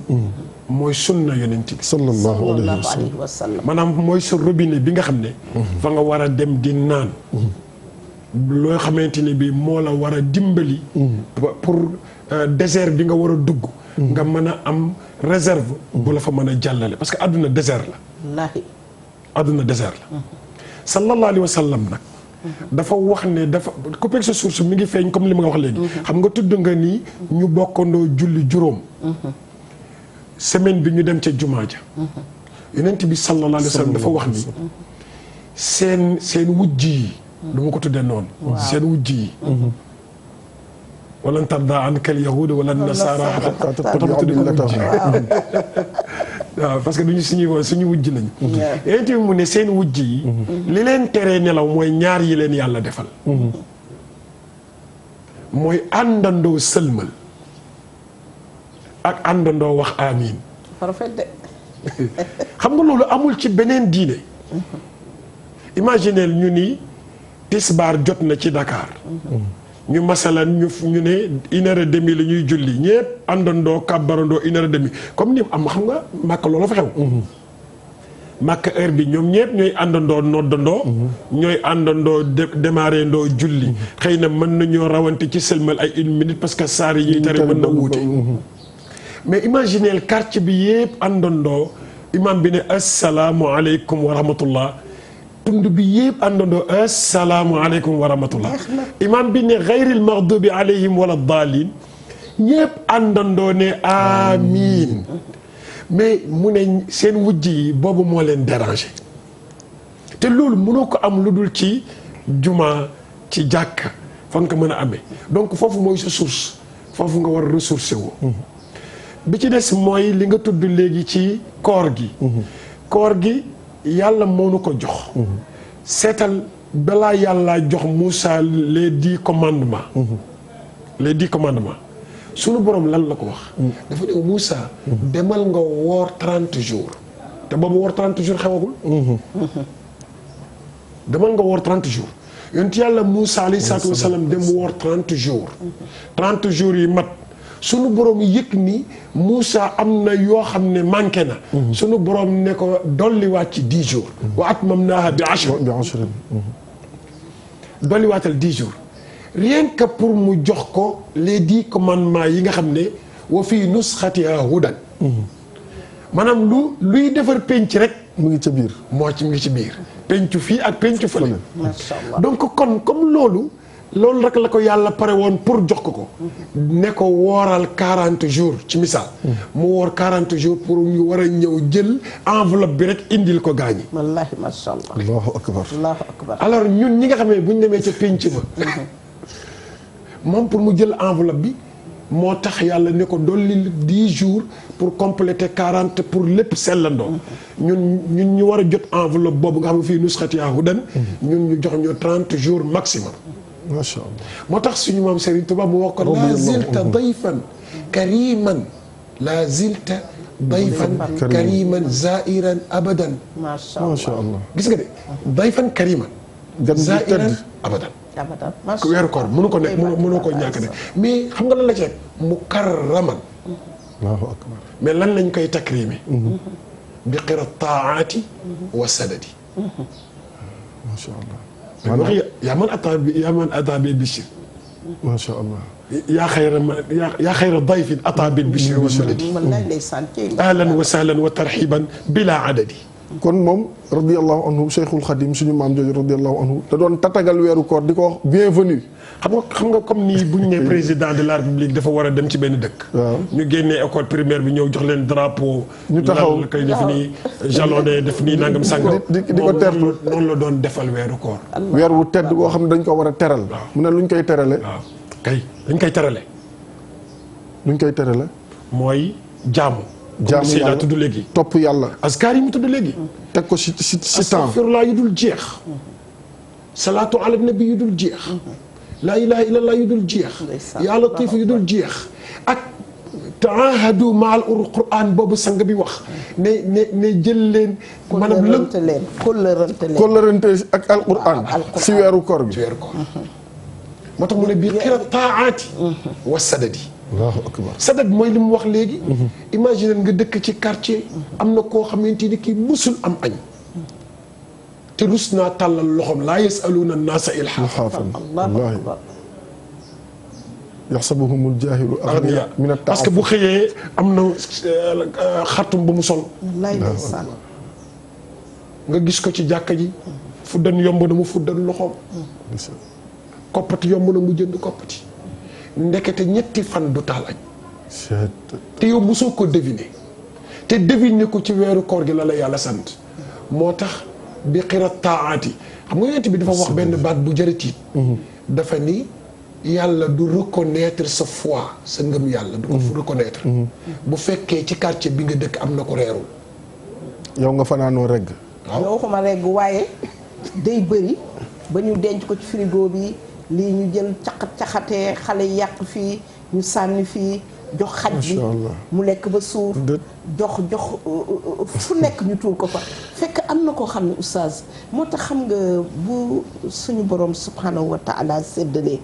S4: mooy sunna yonent bi
S2: sallallahu alayhi
S1: wa sallam
S4: maanaam mooy sa robinet bi nga xam ne fa nga war a dem di naan loo xamante ni bi moo la war a dimbali pour désert bi nga war a dugg nga mën a am réserve bu la fa mën a jàllale parce que àdduna désert la
S1: wallaahi
S4: àdduna désert la sallallahu alayhi wa sallam nag dafa wax ne dafa couper sa source mi ngi feeñ comme li ma nga wax léegi xam nga tudd nga ni ñu bokkandoo julli juróom semaine bi ñu dem ca jumaa ja yonent bi sallallahu alayhi wa sallam dafa wax ni seen wujj yi du ma ko tuddee noonu seen wujj yi walan tarda anka al yahud wala nasara waaw parce que duñu suñu wujj lañu yonent bi mu ne seen wujj yi li leen teree nelaw mooy ñaar yi leen yàlla defal mooy àndandoo sëlmal ak àndandoo wax amiin
S1: parfait de
S4: xam nga loolu amul ci beneen diine imaginez ñu ni tisbaar jot na ci Dakar ñu masalan ñu ne 1h30 la ñuy julli ñëpp àndandoo kàbbarandoo 1h30 comme ni am xam nga màkk loolu fa xew màkk heure bi ñoom ñëpp ñooy àndandoo noddandoo ñooy àndandoo démarré ndoo julli xëy na mën nañoo rawante ci sëlmal ay 1 minute parce que saar yi ñuy tari mën na wuute mais imaginez quartier bi yëpp àndandoo imam bi ne asalaamualeykum wa rahmatullah tund bi yëpp àndandoo asalaamualeykum wa rahmatullah imam bi ne gayril maghdubi alayhim wala daalin ñëpp àndandoo ne amiin mais mu ne seen wujj yi boobu moo leen dérangé te loolu mënoo ko am lu dul ci juma ci jàkk fa nga ko mën a amee donc foofu mooy sa source foofu nga war a ressourcé woo bi ci des mooy li nga tudd léegi ci koor gi koor gi yàlla moo nu ko jox seetal balaa yàlla jox Moussa les 10 commandements les 10 commandements sunu borom lan la ko wax dafa ne Moussa demal nga woor 30 jours te boobu woor 30 jours xewagul demal nga woor 30 jours yonent yàlla Moussa alayhi salaatu wa salaam dem woor 30 jours 30 jours yi mat sunu borom yëg ni Moussa am na yoo xam ne manqué na sunu borom ne ko dolliwaat ci 10 jours wa atmamnaaha bi 10 dolliwaatal 10 jours rien que pour mu jox ko les 10 commandements yi nga xam ne wa fii nusxatiha hudan maanaam luy defar penc rek
S2: mu ngi ca biir
S4: moo ci mu ngi ci biir pencu fii ak pencu fële
S1: macha allah
S4: donc kon comme loolu rek la ko yàlla pare woon pour jox ko ne ko wooral 40 jours ci misaal mu woor 40 jours pour ñu war a ñëw jël enveloppe bi rek indil ko gaañi
S1: wallaahi macha allah
S2: allahu akbar
S1: allahu akbar
S4: alors ñun ñi nga xam ne bu ñu demee ca penc ba moom pour mu jël enveloppe bi moo tax yàlla ne ko dolli 10 jours pour compléter 40 pour lépp sellandoo ñun ñu war a jot enveloppe boobu nga xam ne fii nusxatiha hudan ñun ñu jox ñu 30 jours maximum
S2: macha allah.
S4: moo tax suñu maam Serigne Touba mu wax ko laa zilta dayfan kariman laa zilta dayfan kariman zairan abadan.
S1: macha
S2: allah
S4: gis nga de dayfan kariman
S2: gan gi
S4: zairan
S2: tëdd
S4: abadan.
S1: abadan
S4: ku weeru koor mënu ko nekk mënu ko ñàkk de mais xam nga lan la ci rek mukarraman.
S2: allahu akbar.
S4: mais lan lañ koy takrimi bi qira taati wa sadadi.
S2: macha allah.
S4: maanaam yaa man ataa bi bishir.
S2: macha allah.
S4: yaa xayra dayfin ataa bil bishri wal madadi.
S1: wallaay ndeysaan
S4: ahlan wa sahlan wa tarxiban bila adadi.
S2: kon moom radiyallahu anhu Cheikhul Khadim suñu maam jooju radiyallahu anhu da doon tatagal weeru koor di ko wax bienvenue.
S4: xam nga comme ni buñ ne président de la république dafa war a dem ci benn dëkk.
S2: waaw
S4: ñu génnee école primaire bi ñëw jox leen drapeau.
S2: ñu taxaw
S4: la koy def nii jalonné def nii nangam sangam.
S2: di ko tertu
S4: noonu la doon defal weeru koor.
S2: weer wu tedd boo xam ne dañ ko war a teral. mu ne luñ koy terale.
S4: waaw kay dañ koy terale.
S2: luñ koy terale.
S4: mooy jaamu.
S2: jaamu
S4: comme
S2: yàlla
S4: tudd léegi.
S2: topp yàlla.
S4: askar yi mu tudd léegi.
S2: teg ko si temps.
S4: astaghfirullah yu dul jeex. salaatu ala nabi yu dul jeex. laa ilaha illallah yu dul jeex. yaa latif yu dul jeex. ak taahadu maal quran boobu sang bi wax ne jël leen. maanaam
S1: kóllërante leen kóllërante leen.
S2: kóllërante ak alquran. si weeru koor bi.
S4: ci weeru koor. moo tax mu ne bii xira taaati wa sadadi.
S2: allahu akbar.
S4: sadad mooy li mu wax léegi. imagine nga dëkk ci quartier. am na koo xamante ni kii musul am añ. te rus naa tàllal loxoom laa yasaluuna naasa ilhaafan.
S2: wallaahi yaxsabuhumul jaahilu aghniyaa min at-ta'affuf.
S4: parce que bu xëyee am na xartum bu mu sol.
S1: wallaay ndeysaan.
S4: nga gis ko ci jàkka ji. fuddan yomb na mu fuddan loxoom. koppati yomb na mu jënd koppati. ndekete ñetti fan du taal añ. te yow mosoo ko deviner. te deviner ko ci weeru koor gi la la yàlla sant. moo tax bi xirat taati xam nga yonent bi dafa wax benn baat bu jërëtiit. dafa ni yàlla du reconnaître sa foi sa ngëm yàlla. du ko reconnaître. bu fekkee ci quartier bi nga dëkk am na ko reerul.
S2: yow nga fanaanoo regg.
S1: waaw waxuma regg waaye day bëri ba ñu denc ko ci frigo bi. lii ñu jël caxatee xale yàq fii ñu sànni fii jox xaj bi mu lekk ba suur jox fu nekk ñu tuur ko fa fekk am na koo xam ne oustaz moo tax xam nga bu suñu borom subhanahu wa taala séddalee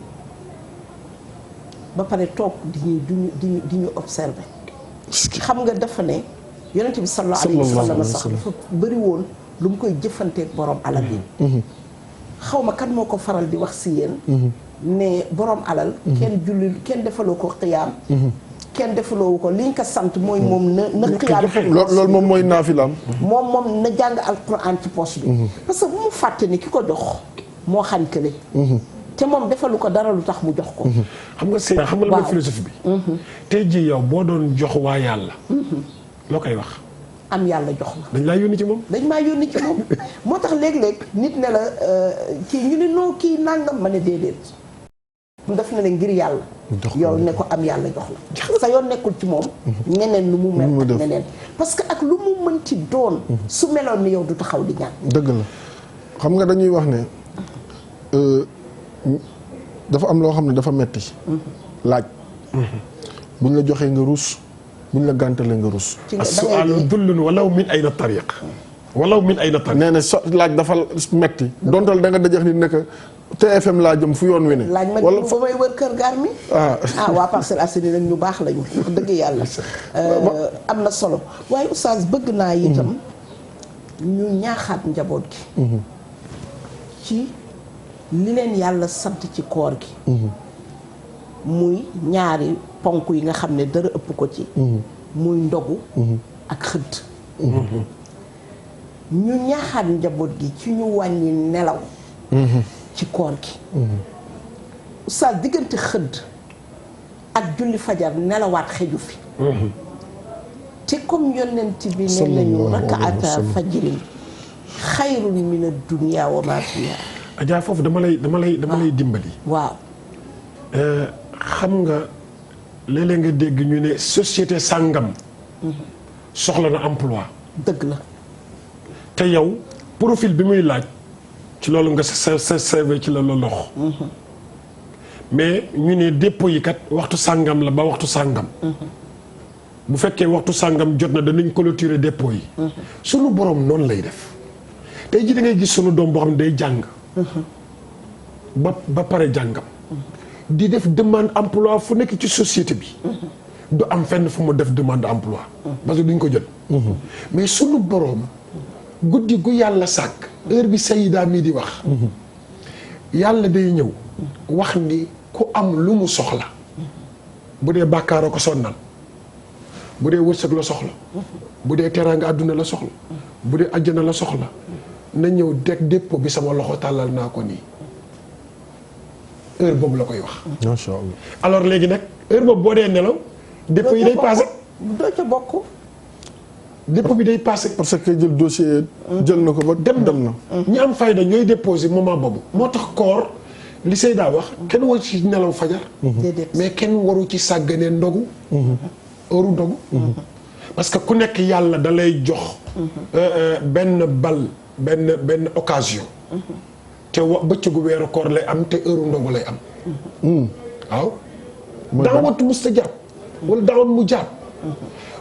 S1: ba pare toog di ñu observé xam nga dafa ne yonent bi sallallahu alayhi wa sallam sax dafa bëri woon lu mu koy jëfanteek borom alal yi xaw ma kan moo ko faral di wax si yéen ne borom alal kenn julli kenn defaloo ko xiyaam kenn defaloo ko liñ ko sant mooy moom na xiyaam
S2: loolu moom mooy naafilaam
S1: moom na jàng alquran ci poche bi parce que bu mu fàtte ni ki ko jox moo xañ kële te moom defalu ko dara lu tax mu jox ko
S4: xam nga sëñ xam nga la mooy philosophie bi tey jii yow boo doon jox waa yàlla loo koy wax
S1: am yàlla jox la
S4: dañ laa yónni ci moom
S1: dañ maa yónni ci moom moo tax léeg-léeg nit ne la kii ñu ne noo kii nangam ma ne déedéet mu def na ne ngir yàlla yow ne ko am yàlla jox la sa yoon nekkul ci moom ñeneen lu mu mel ak ñeneen parce que ak lu mu mënti doon su meloon ni yow du taxaw di ñaan
S2: dëgg la xam nga dañuy wax ne dafa am loo xam ne dafa metti laaj buñ la joxee nga ruus buñ la gàntalee nga rus.
S4: as-su'aalu dullun walaw min ayna tariq walaw min ayna tariq.
S2: nee na laaj dafa metti dontal da nga dajeex nit nekk TFM laa jëm fu yoon wi ne.
S1: laaj ma ba may wër kër gaar mi. waa Parcelles Assainies nag ñu baax lañu wax dëgg yàlla. am na solo waaye oustaz bëgg naa itam ñu ñaaxaat njaboot gi. ci li leen yàlla sant ci koor gi. muy ñaari ponk yi nga xam ne dara ëpp ko ci. muy ndogu. ak xëdd. ñu ñaaxaat njaboot gi ci ñu wàññi nelaw. ci koor gi. oustaz diggante xëdd ak julli fajar nelawaat xeju fi. te comme yonent bi ne nañu rakaata fajrin xayrun min ad-dunya wa ma fiha.
S4: Adja foofu dama lay dimbali.
S1: waaw.
S4: xam nga léeg-léeg nga dégg ñu ne société sàngam. soxla na emploi.
S1: dëgg la.
S4: te yow profil bi muy laaj ci loolu nga sa CV ci la lox. mais ñu ne dépôt yi kat waxtu sàngam la ba waxtu sàngam. bu fekkee waxtu sàngam jot na danañ clôturer dépôt yi. sunu borom noonu lay def tey ji da ngay gis sunu doom boo xam ne day jàng. ba pare jàngam. di def demande emploi fu nekk ci société bi. du am fenn fu mu def demande emploi. parce que duñ ko jot. mais sunu borom guddi gu yàlla sàkk. heure bi Sayida mii di wax. yàlla day ñëw. wax ni ku am lu mu soxla. bu dee bàkkaaroo ko sonnal. bu dee wërsëg la soxla. bu dee teraanga àdduna la soxla. bu dee àjjana la soxla. na ñëw teg dépôt bi sama loxo tàllal naa ko nii. heure boobu la koy wax.
S2: macha allah.
S4: alors léegi nag heure boobu boo dee nelaw. dépôt yi day passé
S1: doo ca bokk.
S4: dépôt bi day passé.
S2: parce que jël dossier. jël na ko ba dem na.
S4: ñi am fayda ñooy déposé moment boobu. moo tax koor li Seyda wax kenn waru ci nelaw fajar.
S1: déedéet
S4: mais kenn waru ci sàgganee ndogu. heure ndogu. parce que ku nekk yàlla da lay jox. benn bal benn occasion. te bëccëgu weeru koor lay am te heure ndogu lay am. waaw. daawatu mustajab wala daawat mu jaab.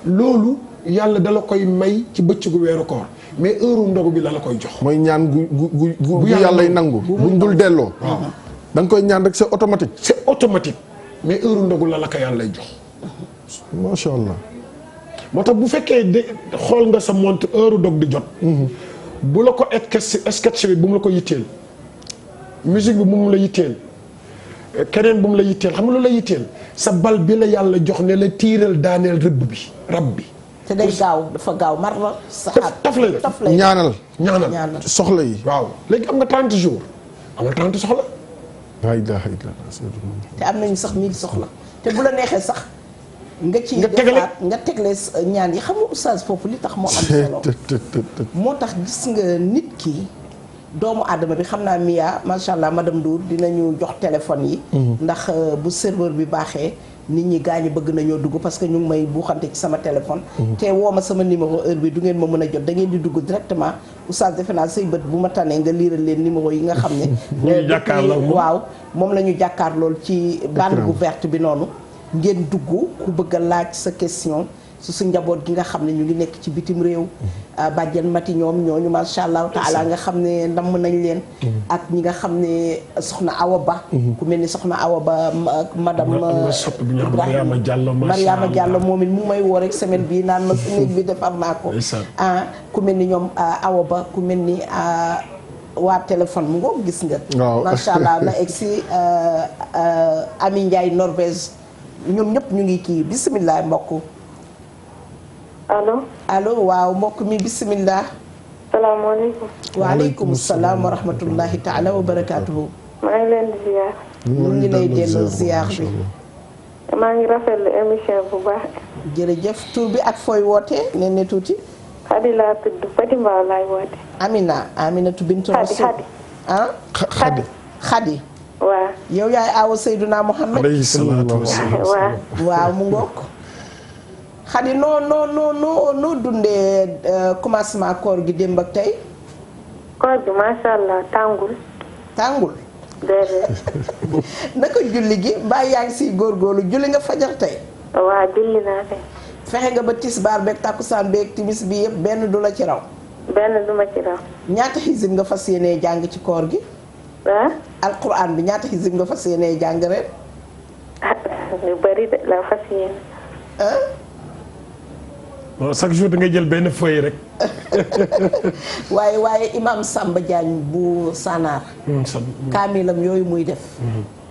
S4: loolu yàlla dala koy may ci bëccëgu weeru koor mais heure ndogu bi la la koy jox.
S2: mooy ñaan gu yàllay nangu. buñ dul delloo. da nga koy ñaan rek c'est automatique.
S4: c'est automatique mais heure ndogu la la ko yàlla lay jox.
S2: macha allah.
S4: moo tax bu fekkee de xool nga sa montre heure dog di jot. bu la ko sketch bi bu mu la ko yitteel. musique bi bu mu la yitteel. keneen bu mu la yitteel xam nga lu la yitteel sa bal bi la yàlla jox ne la tiiral daaneel rëbb bi rab bi.
S1: te day gaaw dafa gaaw mar la. saxaat
S4: taf lay def
S2: ñaanal. soxla yi.
S4: waaw léegi am nga 30 jours am nga 30 soxla.
S2: la ilaha illallah.
S1: te am nañu sax 1000 soxla te bu la neexee sax. nga ci nga tegle ñaan yi xam nga oustaz foofu li tax moo am solo. moo tax gis nga nit ki. doomu aadama bi xam naa Mia macha allah madame Ndour dinañu jox téléphone yi. ndax bu serveur bi baaxee nit ñi gaañu bëgg nañoo dugg parce que ñu ngi may buuxante ci sama téléphone. te woo ma sama numéro heure bi du ngeen ma mën a jot da ngeen di dugg directement oustaz defe naa say bët bu ma tànnee nga liiral leen numéro yi nga xam ne. waaw moom la ñu jàkkaar lool ci bande bu verte bi noonu. ngeen dugg ku bëgg a laaj sa question. su njaboot gi nga xam ne ñu ngi nekk ci bitim réew. bàjjen mati ñoom ñooñu macha allah taala nga xam ne namm nañ leen. ak ñi nga xam ne soxna Awa Ba. ku mel ni soxna Awa Ba madame. Mariama Diallo moom it mu may woo rek semaine bii naan ma su néeg bi defar naa ko. ku mel ni ñoom Awa Ba ku mel ni waa téléphone mu ngoog gis nga. waaw macha allah na egg si Ami Ndiaye Norvège ñoom ñëpp ñu ngi kii bisimilah mbokk. allo waaw mbokk mi bisimilah.
S3: salaamaaleykum.
S1: waaleykum salaam wa rahmatullahi taala wa barakaatuhu.
S3: maa ngi leen di ziar.
S1: ñu ngi lay delloo ziar bi.
S3: maa ngi rafetlu émission bu baax.
S1: jërëjëf tur bi ak fooy wootee nee na tuuti.
S3: Xadi laa tudd Fati Mbaaw laay woote.
S1: Aminatu bintu Rasul.
S2: Xadi.
S1: Xadi.
S3: waaw.
S1: yow yaay aawa Seyduna Muhammad.
S4: alayhi salaatu wa salaam.
S1: waaw mu ngoog. Xadi noo dundee commencement koor gi démb ak tey.
S3: koor gi macha allah tàngul.
S1: tàngul.
S3: déedéet.
S1: naka julli gi mbaa yaa ngi siy góorgóorlu julli nga fajar tey.
S3: waaw julli naa tey.
S1: fexe nga ba tisbaar beeg takkusaan beeg timis bi yëpp benn du la ci raw.
S3: benn du ma ci raw.
S1: ñaata xisib nga fas yéenee jàng ci koor gi. alquran bi ñaata xisib nga fas yéenee jàng ren.
S3: lu bari de la fas yéene.
S4: bon chaque jour da ngay jël benn feuille rek.
S1: waaye imam Samba Diagne bu Sanaar. kaamilam yooyu muy def.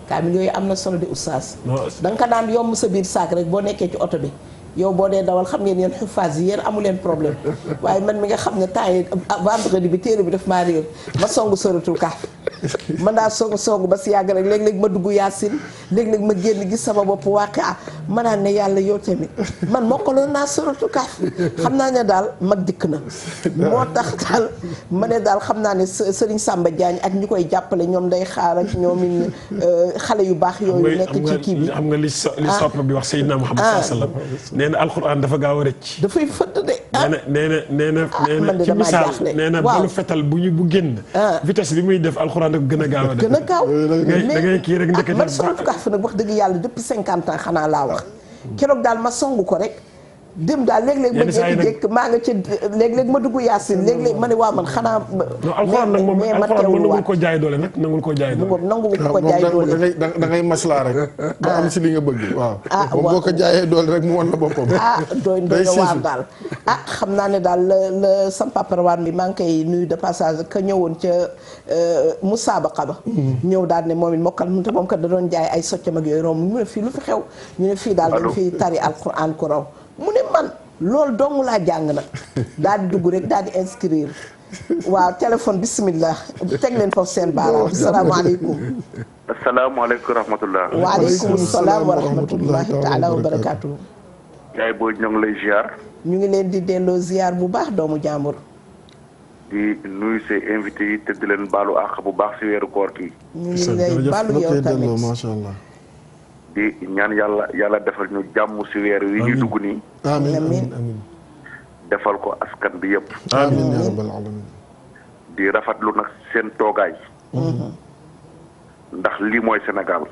S1: kaamil yooyu am na solo di oustaz. da nga ko daan yomb sa biir saak rek boo nekkee ci oto bi. yow boo dee dawal xam ngeen yéen xufaas yi yéen amu leen problème waaye man mi nga xam ne temps yi vendredi bi téere bi daf maa réer ma songu suratul Kahf man daa songu ba si yàgg rek léeg-léeg ma dugg Yaasin léeg-léeg ma génn gis sama bopp Waaqia ma naan ne yàlla yow tamit man mokkaloon naa suratul Kahf xam naa ne daal mag dikk na moo tax daal ma ne daal xam naa ne Serigne Samba Diagne ak ñi koy jàppale ñoom day xaar ak ñoom xale yu baax yooyu nekk ci kii bi
S4: xam nga li sopp bi wax Seydina Muhammad sallallahu alayhi wasallam nee na alxuraan dafa gaaw a rëcc.
S1: dafay fëtt de.
S4: nee na ci misaal nee na balu fetal bu génn. vitesse bi muy def alxuraan alxuraan da ko gën a gaaw a def.
S1: gën a gaaw
S4: da ngay kii rek ndekete.
S1: man suratul kahf nag wax dëgg yàlla depuis 50 ans xanaa laa wax keroog daal ma songu ko rek dem daal léeg-léeg ma jékki-jékki maa nga ci léeg-léeg ma dugg yaasin léeg-léeg ma ne waa man xanaa.
S4: non alxuraan nag moom alxuraan moom nangul ko jaay doole nag nangul ko jaay doole.
S1: nangul ko jaay doole
S2: da ngay maslaa rek. ba am si li nga bëgg. waaw moom boo ko jaayee doole rek mu wan la boppam.
S1: doy na waar daal. xam naa ne daal la sam papa rawaan bi maa ngi koy nuyu de passage ka ñëwoon ca musaabaqa ba. ñëw daal ne moom it mokkal te moom kat da doon jaay ay soccam ak yooyu romb ñu ne fii lu fi xew ñu ne fii daal dañ fi tari alxuraan ko raw mu ne man loolu dong laa jàng nag daal di dugg rek daal di inscrire waaw téléphone bismillah teg leen foofu seen baaraam salaamaaleykum.
S5: asalaamaaleykum wa rahmatulah.
S1: waaleykum salaam wa rahmatullahi taala wa barakaatu.
S5: yaay booy ñoo ngi lay ziar.
S1: ñu ngi leen di delloo ziar bu baax doomu jàmbur.
S5: di nuyu say invité yi te di leen baalu àq bu baax si weeru koor gi.
S1: ñu ngi lay baalu yow tamit
S2: macha allah.
S5: di ñaan yàlla defal ñu jàmm si weer wi ñu dugg nii.
S2: amiin amiin
S5: defal ko askan bi yëpp.
S2: amiin yaa rabbal alamin.
S5: di rafetlu nag seen toogaay. ndax lii mooy Sénégal.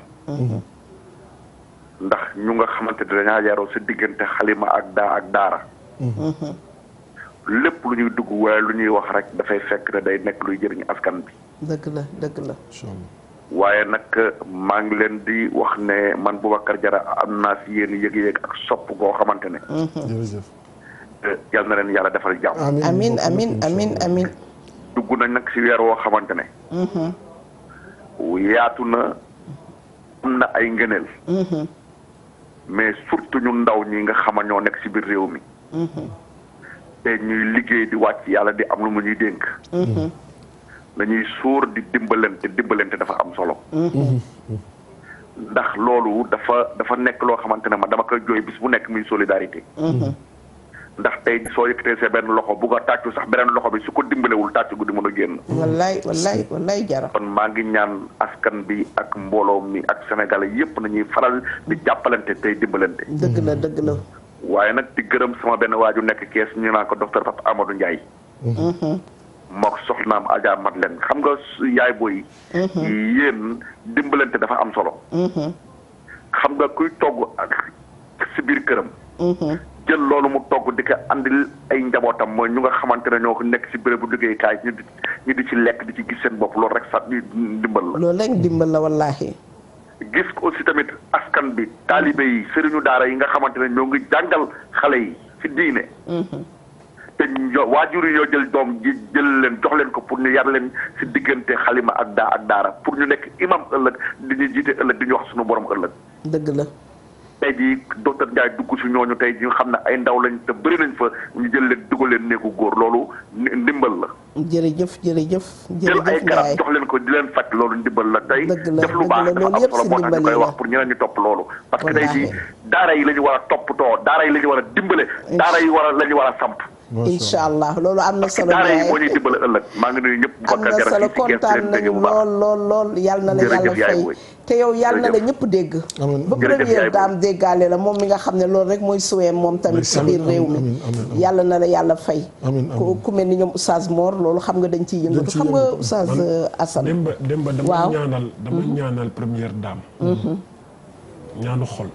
S5: ndax ñu nga xamante ne dañaa yaroo si diggante xalima ak daara. lépp lu ñuy dugg waaye lu ñuy wax rek dafay fekk ne day nekk luy jëriñ askan bi.
S1: dëgg la dëgg la.
S5: waaye nag maa ngi leen di wax ne man Boubacar Diarra am naa si yéen yëg-yëg ak sopp goo xamante ne.
S2: jërëjëf.
S5: yal na leen yàlla defal jàmm.
S1: amiin amiin amiin amiin.
S5: dugg nañ nag si weer woo xamante ne. yaatu na am na ay ngëneel. mais surtout ñu ndaw ñi nga xama ñoo nekk si biir réew mi. te ñuy liggéey di wàcc yàlla di am lu mu ñuy dénk. dañuy suur di dimbalante dafa am solo. ndax loolu dafa nekk loo xamante ne ma dama koy jooy bis bu nekk muy solidarité. ndax tey soo yëkkatee sa benn loxo bu nga tàccu sax beneen loxo bi su ko dimbalewul tàccu gu di mën a génn.
S1: wallaay Jara.
S5: kon maa ngi ñaan askan bi ak mbooloo mi ak Sénégalais yépp nañuy faral di jàppalante tey dimbalante.
S1: dëgg la.
S5: waaye nag di gërëm sama benn waaju nekk kees ñu naan ko docteur Papa Amadou Ndiaye. mook soxnaam Adja Madeleine xam nga yaay booy. yéen dimbalante dafa am solo. xam nga kuy togg ak si biir këram. jël loolu mu togg di ko andil ay njabootam mooy ñu nga xamante ne ñoo ko nekk si béréb bu liggéeykaay ñu di ci lekk di ci gis seen bopp loolu rek sax ndimbal la.
S1: loolu rek ndimbal la wallaahi.
S5: gis ko aussi tamit askan bi taalibe yi sëriñu daara yi nga xamante ne ñoo ngi jàngal xale yi ci diine. te waajur yi ñoo jël doom ji jël leen jox leen ko pour ñu yar leen ci diggante xalima ak daara pour ñu nekk imam ëllëg di ñu jiite ëllëg di ñu wax suñu borom ëllëg.
S1: dëgg la.
S5: tey jii docteur Ndiaye dugg si ñooñu tey jii xam ne ay ndaw lañ te bëri nañ fa ñu jël leen dugal leen néegu góor loolu ndimbal la.
S1: jërëjëf.
S5: jël ay garab jox leen ko di leen faj loolu ndimbal la tey. def lu baax dafa am solo moo tax ñu koy wax pour ñeneen ñu topp loolu. parce que tey jii daara yi la ñu war a toppatoo daara yi la ñu war a dimbale. daara yi la ñu war a samp.
S1: incha allah loolu am na solo.
S5: daara yi moo ñuy dimbale ëllëg maa ngi nuyu ñëpp.
S1: am na solo kontaan nañu lool yal na la yàlla fay te yow yal na la ñëpp dégg. ba première dame déggaale la moom mi nga xam ne loolu rek mooy suweem moom tamit ci biir réew mi. yàlla na la yàlla fay. ku mel ni ñoom Oustaz Mor loolu xam nga dañ ciy yëngatu xam nga Oustaz Assane.
S4: Demba dama ñaanal première dame. ñaanu xol.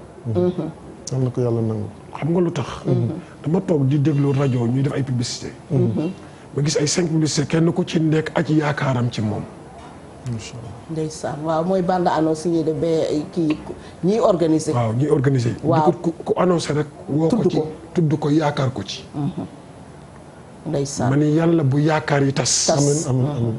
S2: am na ko yàlla nangu.
S4: xam nga lu tax. dama toog di déglu rajo ñuy def ay publicité. ma gis ay 5 publicité kenn ku ci nekk ak yaakaaram ci moom.
S2: incha allah.
S1: ndeysaan waaw mooy bande annonce yi de ba kii ñiy organiser.
S4: waaw ñiy organiser.
S1: waaw
S4: ku annoncé rek. woo ko ci tudd ko yaakaar ko ci.
S1: ndeysaan
S4: ma ni yàlla bu yaakaar yi tas.
S2: amiin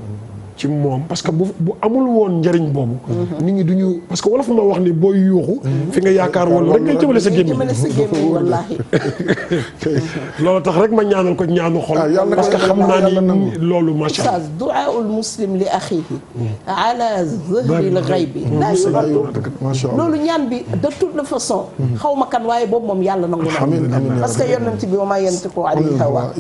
S4: ci moom parce que bu amul woon njëriñ boobu. nit ñi duñu parce que wolof ma wax ni booy yuuxu. fi nga yaakaar woon rek ngay jëmale sa gémmiñ.
S1: wallaahi.
S4: loolu tax rek ma ñaanal ko ñaanu xol. parce que xam naa ni loolu macha allah.
S1: du'aa'ul muslim li axiihi ala zahril ghaybi laa yuraddu. loolu ñaan bi de toute façon. xaw ma kan waaye boobu moom yàlla nangu na. parce que yonent bi wa maa yantiqu anil hawaa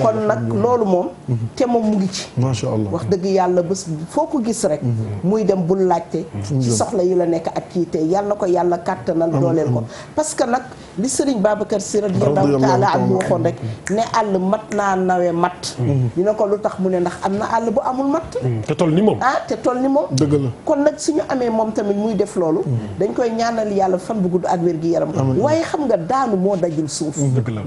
S1: kon nag loolu moom. te moom mu ngi ci.
S2: macha allah
S1: wax dëgg yàlla bés foo ko gis rek muy dem bul laajte ci soxla yi la nekk ak kii te yal na ko yàlla kàttanal dooleel ko parce que nag li Serigne Babacar Sy radiyallahu taala anhu waxoon rek ne àll mat naa nawe mat dina ko lu tax mu ne ndax am na àll bu amul mat
S4: te toll ni moom
S1: te toll ni moom
S2: dëgg la
S1: kon nag suñu amee moom tamit muy def loolu dañ koy ñaanal yàlla fan bu gudd ak wér gi yaram waaye xam nga daanu moo dajul suuf
S2: dëgg la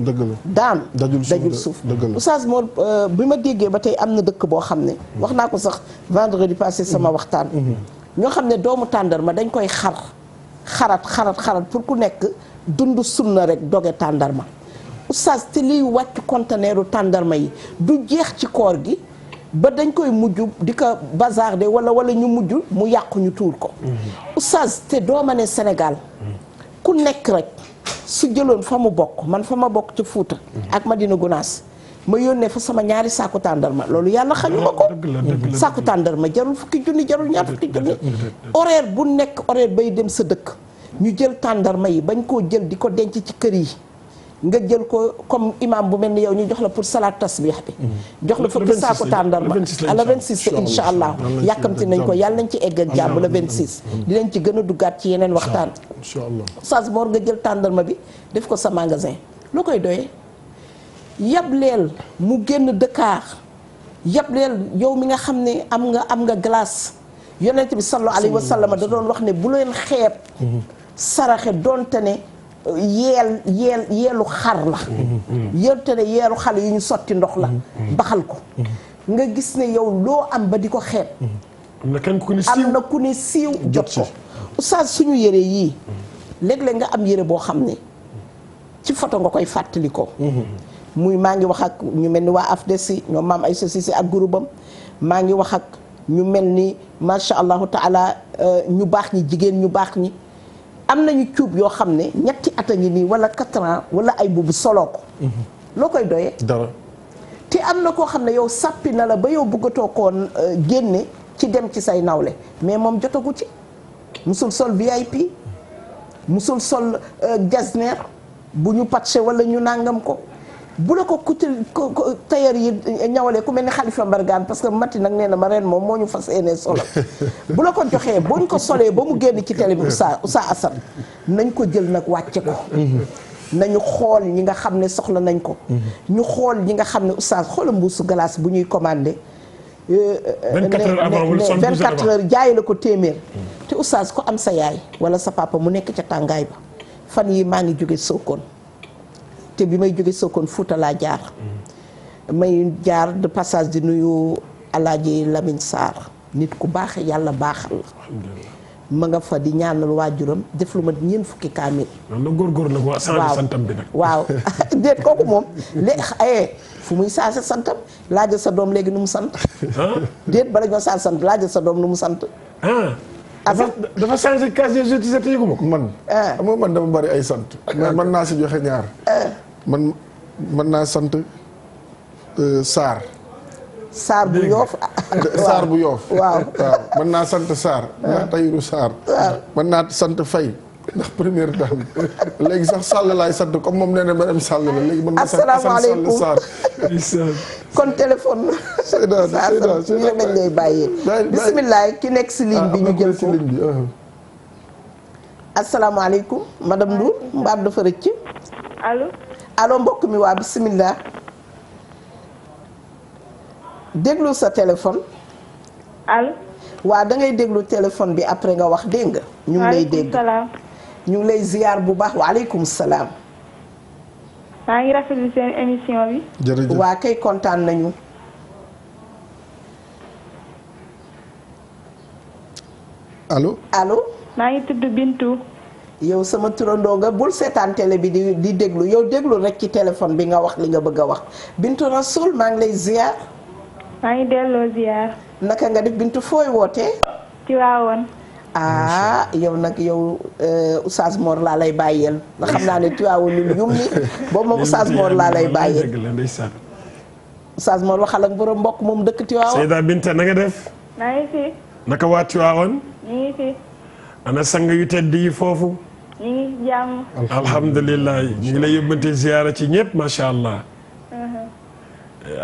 S1: daanu
S2: dajul
S1: suuf
S2: dëgg la
S1: Oustaz Mor bi ma déggee ba tey am na dëkk boo xam ne wax naa ko sax vendredi passé sama waxtaan ñoo xam ne doomu tàndarma dañ koy xarat pour ku nekk dund sunna rek doge tàndarma Oustaz te liy wàcc conteneeru tàndarma yi du jeex ci koor gi ba dañ koy mujj di ko bazarder wala ñu mujj mu yàqu ñu tuur ko Oustaz te dooma ne Sénégal ku nekk rek su jëloon fa mu bokk man fa ma bokk ci Fuuta ak Madina Gunaas ma yónnee fa sama ñaari saaku tàndarma loolu yàlla xañu ma ko saaku tàndarma jarul fukki junni jarul ñaar fukki junni horaire bu nekk horaire bay dem sa dëkk ñu jël tàndarma yi bañ koo jël di ko denc ci kër yi nga jël ko comme imam bu mel ni yow ñu jox la pour salaat tasbih bi jox la fukki saaku tàndarma la 26 insha allah yàkkamti nañ ko yàlla nañ ci egg ak jàmm la 26 dinañ ci gën a duggaat ci yeneen waxtaan
S2: insha allah
S1: Oustaz Mor nga jël tàndarma bi def ko sa magasin loo koy doyee yableel mu génn Dakar yableel yow mi nga xam ne am nga glace yonent bi sallallahu alayhi wa sallam da doon wax ne bu leen xeeb saraxe doonte ne yeelu xar la yonte ne yeelu xale yu ñu sotti ndox la baxal ko nga gis ne yow loo am ba di ko xeeb
S4: am na ku ne siiw
S1: jot ko Oustaz suñu yére yii léeg-léeg nga am yére boo xam ne ci photo nga koy fàttali ko muy maa ngi wax ak ñu mel ni waa AFDESI ñoom maam ay société ak groupam maa ngi wax ak ñu mel ni macha allahu taala ñu baax ñi jigéen ñu baax ñi am nañu cuub yoo xam ne ñetti at a ngi nii wala 4 ans wala ay bubu soloo ko loo koy doyee
S2: dara
S1: te am na koo xam ne yow sàppi na la ba yow bëggatoo koon génne ci dem ci say nawle mais moom jotagu ci musul sol VIP musul sol jasner bu ñu patché wala ñu nangam ko bu la ko couture tailleur yi ñawalee ku mel ni Khalifa Mbargane parce que Mati nag nee na ma ren moom moo ñu fas yéene solo bu la ko joxee boo ñu ko solee ba mu génn ci télé bi Oustaz Assane nañ ko jël nag wàcce ko nañu xool ñi nga xam ne soxla nañ ko ñu xool ñi nga xam ne Oustaz xoola mbuusu glace bu ñuy commandé
S4: 24 heures avant wala
S1: 24 heures jaay la ko téeméer te Oustaz ko am sa yaay wala sa papa mu nekk ca tàngaay ba fan yi maa ngi jóge Sokone te bi may jóge Sokone Fuuta laa jaar may jaar de passage di nuyu Alaaji Lamine Sarr nit ku baax yàlla baaxal ma nga fa di ñaanal waajuram def lu ma ñeent fukki kaamil
S4: na góorgóor nag waa saa santam bi nag
S1: waaw déet kooku moom fu muy saase santam laajal sa doom léegi nu mu sant déet bala ñoo saa sant laajal sa doom nu mu sant
S4: dafa changé casier judiciaire te yëgu ma ko
S2: man xam nga man dama bari ay sant mais mën naa si joxe ñaar man mën naa sant Sarr
S1: bu Yoof
S2: Sarr bu Yoof
S1: waaw
S2: mën naa sant Sarr ndax Tayiru Sarr mën naa sant Faye ndax première dame léegi sax Sall laay sant comme moom nee na madame Sall la léegi mën naa sant Sarr
S1: kon téléphone Sarr ñu lañ lay bàyyee bisimilah ki nekk si ligne bi ñu jël ko asalaamaaleykum madame Ndour mbaar dafa rëcc allo mbokk mi waa bisimilah déglu sa téléphone
S3: allo
S1: waa da ngay déglu téléphone bi après nga wax dégg nga ñu ngi lay dégg ñu ngi lay ziar bu baax waaleykum salaam
S3: maa ngi rafetlu seen émission bi
S2: jërëjëf
S1: waa kay kontaan nañu allo
S3: maa ngi tudd Bintu
S1: yow sama turandoo nga bul seetaan télé bi di déglu yow déglu rek ci téléphone bi nga wax li nga bëgg a wax Bintu Rasoul maa ngi lay ziar
S3: maa ngi delloo ziar
S1: naka nga def Bintu fooy wootee
S3: Tiwaawoon
S1: yow nag yow Oustaz Mor laa lay bàyyeel ndax xam naa ne Tiwaawoon ni yum ni boobu moom Oustaz Mor laa lay bàyyeel Oustaz Mor waxal ak borom mbokk moom dëkk Tiwaawoon
S4: Seyda Binta na nga def
S3: maa ngi fi
S4: naka waa Tiwaawoon
S3: ñu ngi fi
S4: ana sang yu tedd yi foofu
S3: ñu ngi jàmm
S4: alhamdulilah ñu ngi lay yóbbante ziyaara ci ñëpp macha allah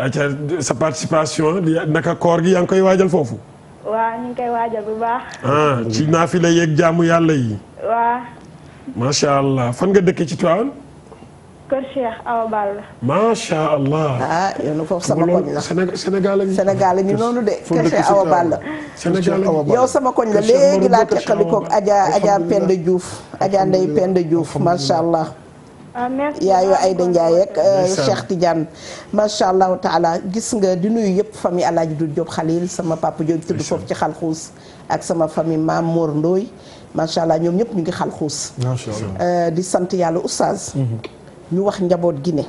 S4: aca sa participation naka koor gi yaa ngi koy waajal foofu.
S3: waaw ñu ngi koy waajal bu baax.
S4: ci naafila yeeg jaamu yàlla yi.
S3: waaw.
S4: macha allah fan nga dëkk ci Tivaouane.
S3: Kër Cheikh Awa Balla.
S4: macha allah.
S1: yow nag foofu sama koñ la.
S4: Sénégal la ñu.
S1: Sénégal la ñu noonu de. Kër Cheikh Awa Balla.
S4: Sénégal
S1: yow sama koñ la léegi laa teqalikoog Adja Penda Diouf. Adja Ndeye Penda Diouf macha allah.
S3: merci
S1: yaayu Ayda Ndiaye ak Cheikh Tidiane macha allahu taala gis nga di nuyu yëpp famille Alaaji Dul Diop Khalil sama papa Diop tudd foofu ci xalxuus ak sama famille Maam Mor Ndoy macha allah ñoom ñëpp ñu ngi xalxuus di sant yàlla oustaz ñu wax njaboot gi ne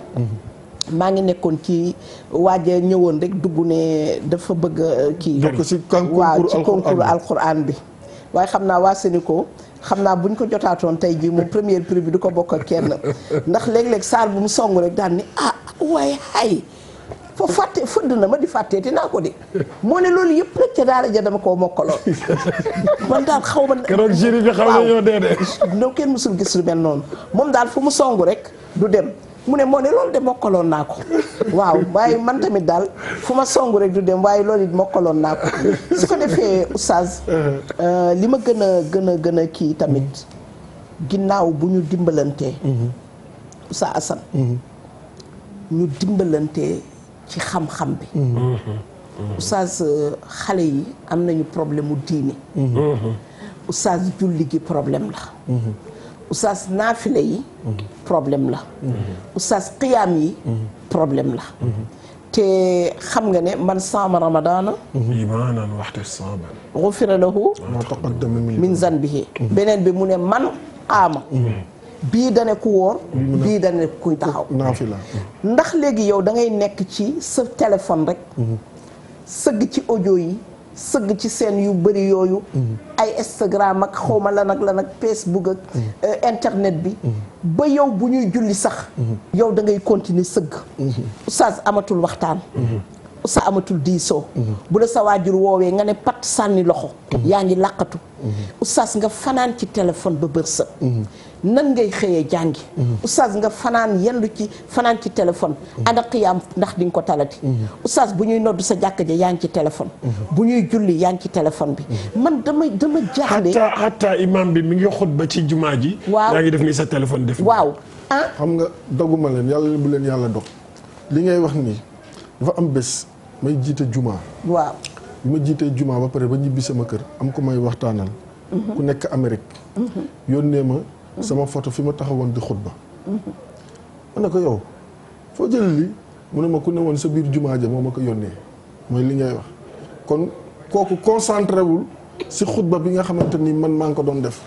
S1: maa ngi nekkoon ci waaja ñëwoon rek dugg ne dafa bëgg kii waaw ci concours alquran bi waaye xam naa waa Sénégal xam naa buñ ko jotaatoon tey jii moom premier prix bi du ko bokk ak kenn ndax léeg-léeg saar bu mu song rek daan ni waaye ay foo fàtte fëdd na ma di fàttee te naa ko de moo ne loolu yëpp rek ca daara ja dama koo mokkaloon man daal xaw ma
S4: keroog jury bi xaw na ñoo dee de
S1: no kenn mësul gis lu mel noonu moom daal fu mu song rek du dem mu ne moo ne loolu de mokkaloon naa ko waaw waaye man tamit daal fu ma song rek du dem waaye loolu it mokkaloon naa ko su ko defee oustaz li ma gën a kii tamit ginnaaw bu ñu dimbalantee Oustaz Assane ñu dimbalantee ci xam-xam bi oustaz xale yi am nañu problème mu diine oustaz julli gi problème la oustaz naafile yi problème la oustaz qiyaam yi problème la te xam nga ne man saama ramadaana
S4: imaanan wahtisaban
S1: ghufira lahu min zanbihi beneen bi mu ne man qaama bii dane ku wóor bii dane kuy taxaw
S2: naafila
S1: ndax léegi yow da ngay nekk ci sa téléphone rek sëgg ci audio yi sëgg ci seen yu bëri yooyu ay Instagram ak xawma lan ak Facebook ak internet bi ba yow bu ñuy julli sax yow da ngay continuer sëgg oustaz amatul waxtaan oustaz amatul diisoo bu la sa waajur woowee nga ne pat sànni loxo yaa ngi làqatu oustaz nga fanaan ci téléphone ba bër sa nan ngay xëyee jàngi oustaz nga fanaan ci téléphone ana qiyaam ndax di nga ko talati oustaz bu ñuy noddu sa jàkka ja yaa ngi ci téléphone bu ñuy julli yaa ngi ci téléphone bi man dama jaaxle
S4: hatta imam bi mi ngi xutba ci jumaa ji
S1: waaw
S4: yaa ngi def ni sa téléphone def
S1: waaw
S2: xam nga doguma leen yàlla bu leen yàlla dog li ngay wax nii dafa am bés may jiite jumaa
S1: waaw
S2: bi ma jiitee jumaa ba pare ba ñibbi sama kër am ko may waxtaanal ku nekk Amérique yónnee ma sama photo fi ma taxawoon di xutba ma ne ko yow foo jël li mu ne ma ku ne woon sa biir jumaa ja moo ma ko yónnee mooy li ngay wax kon kooku concentré wul si xutba bi nga xamante ni man maa ngi ko doon def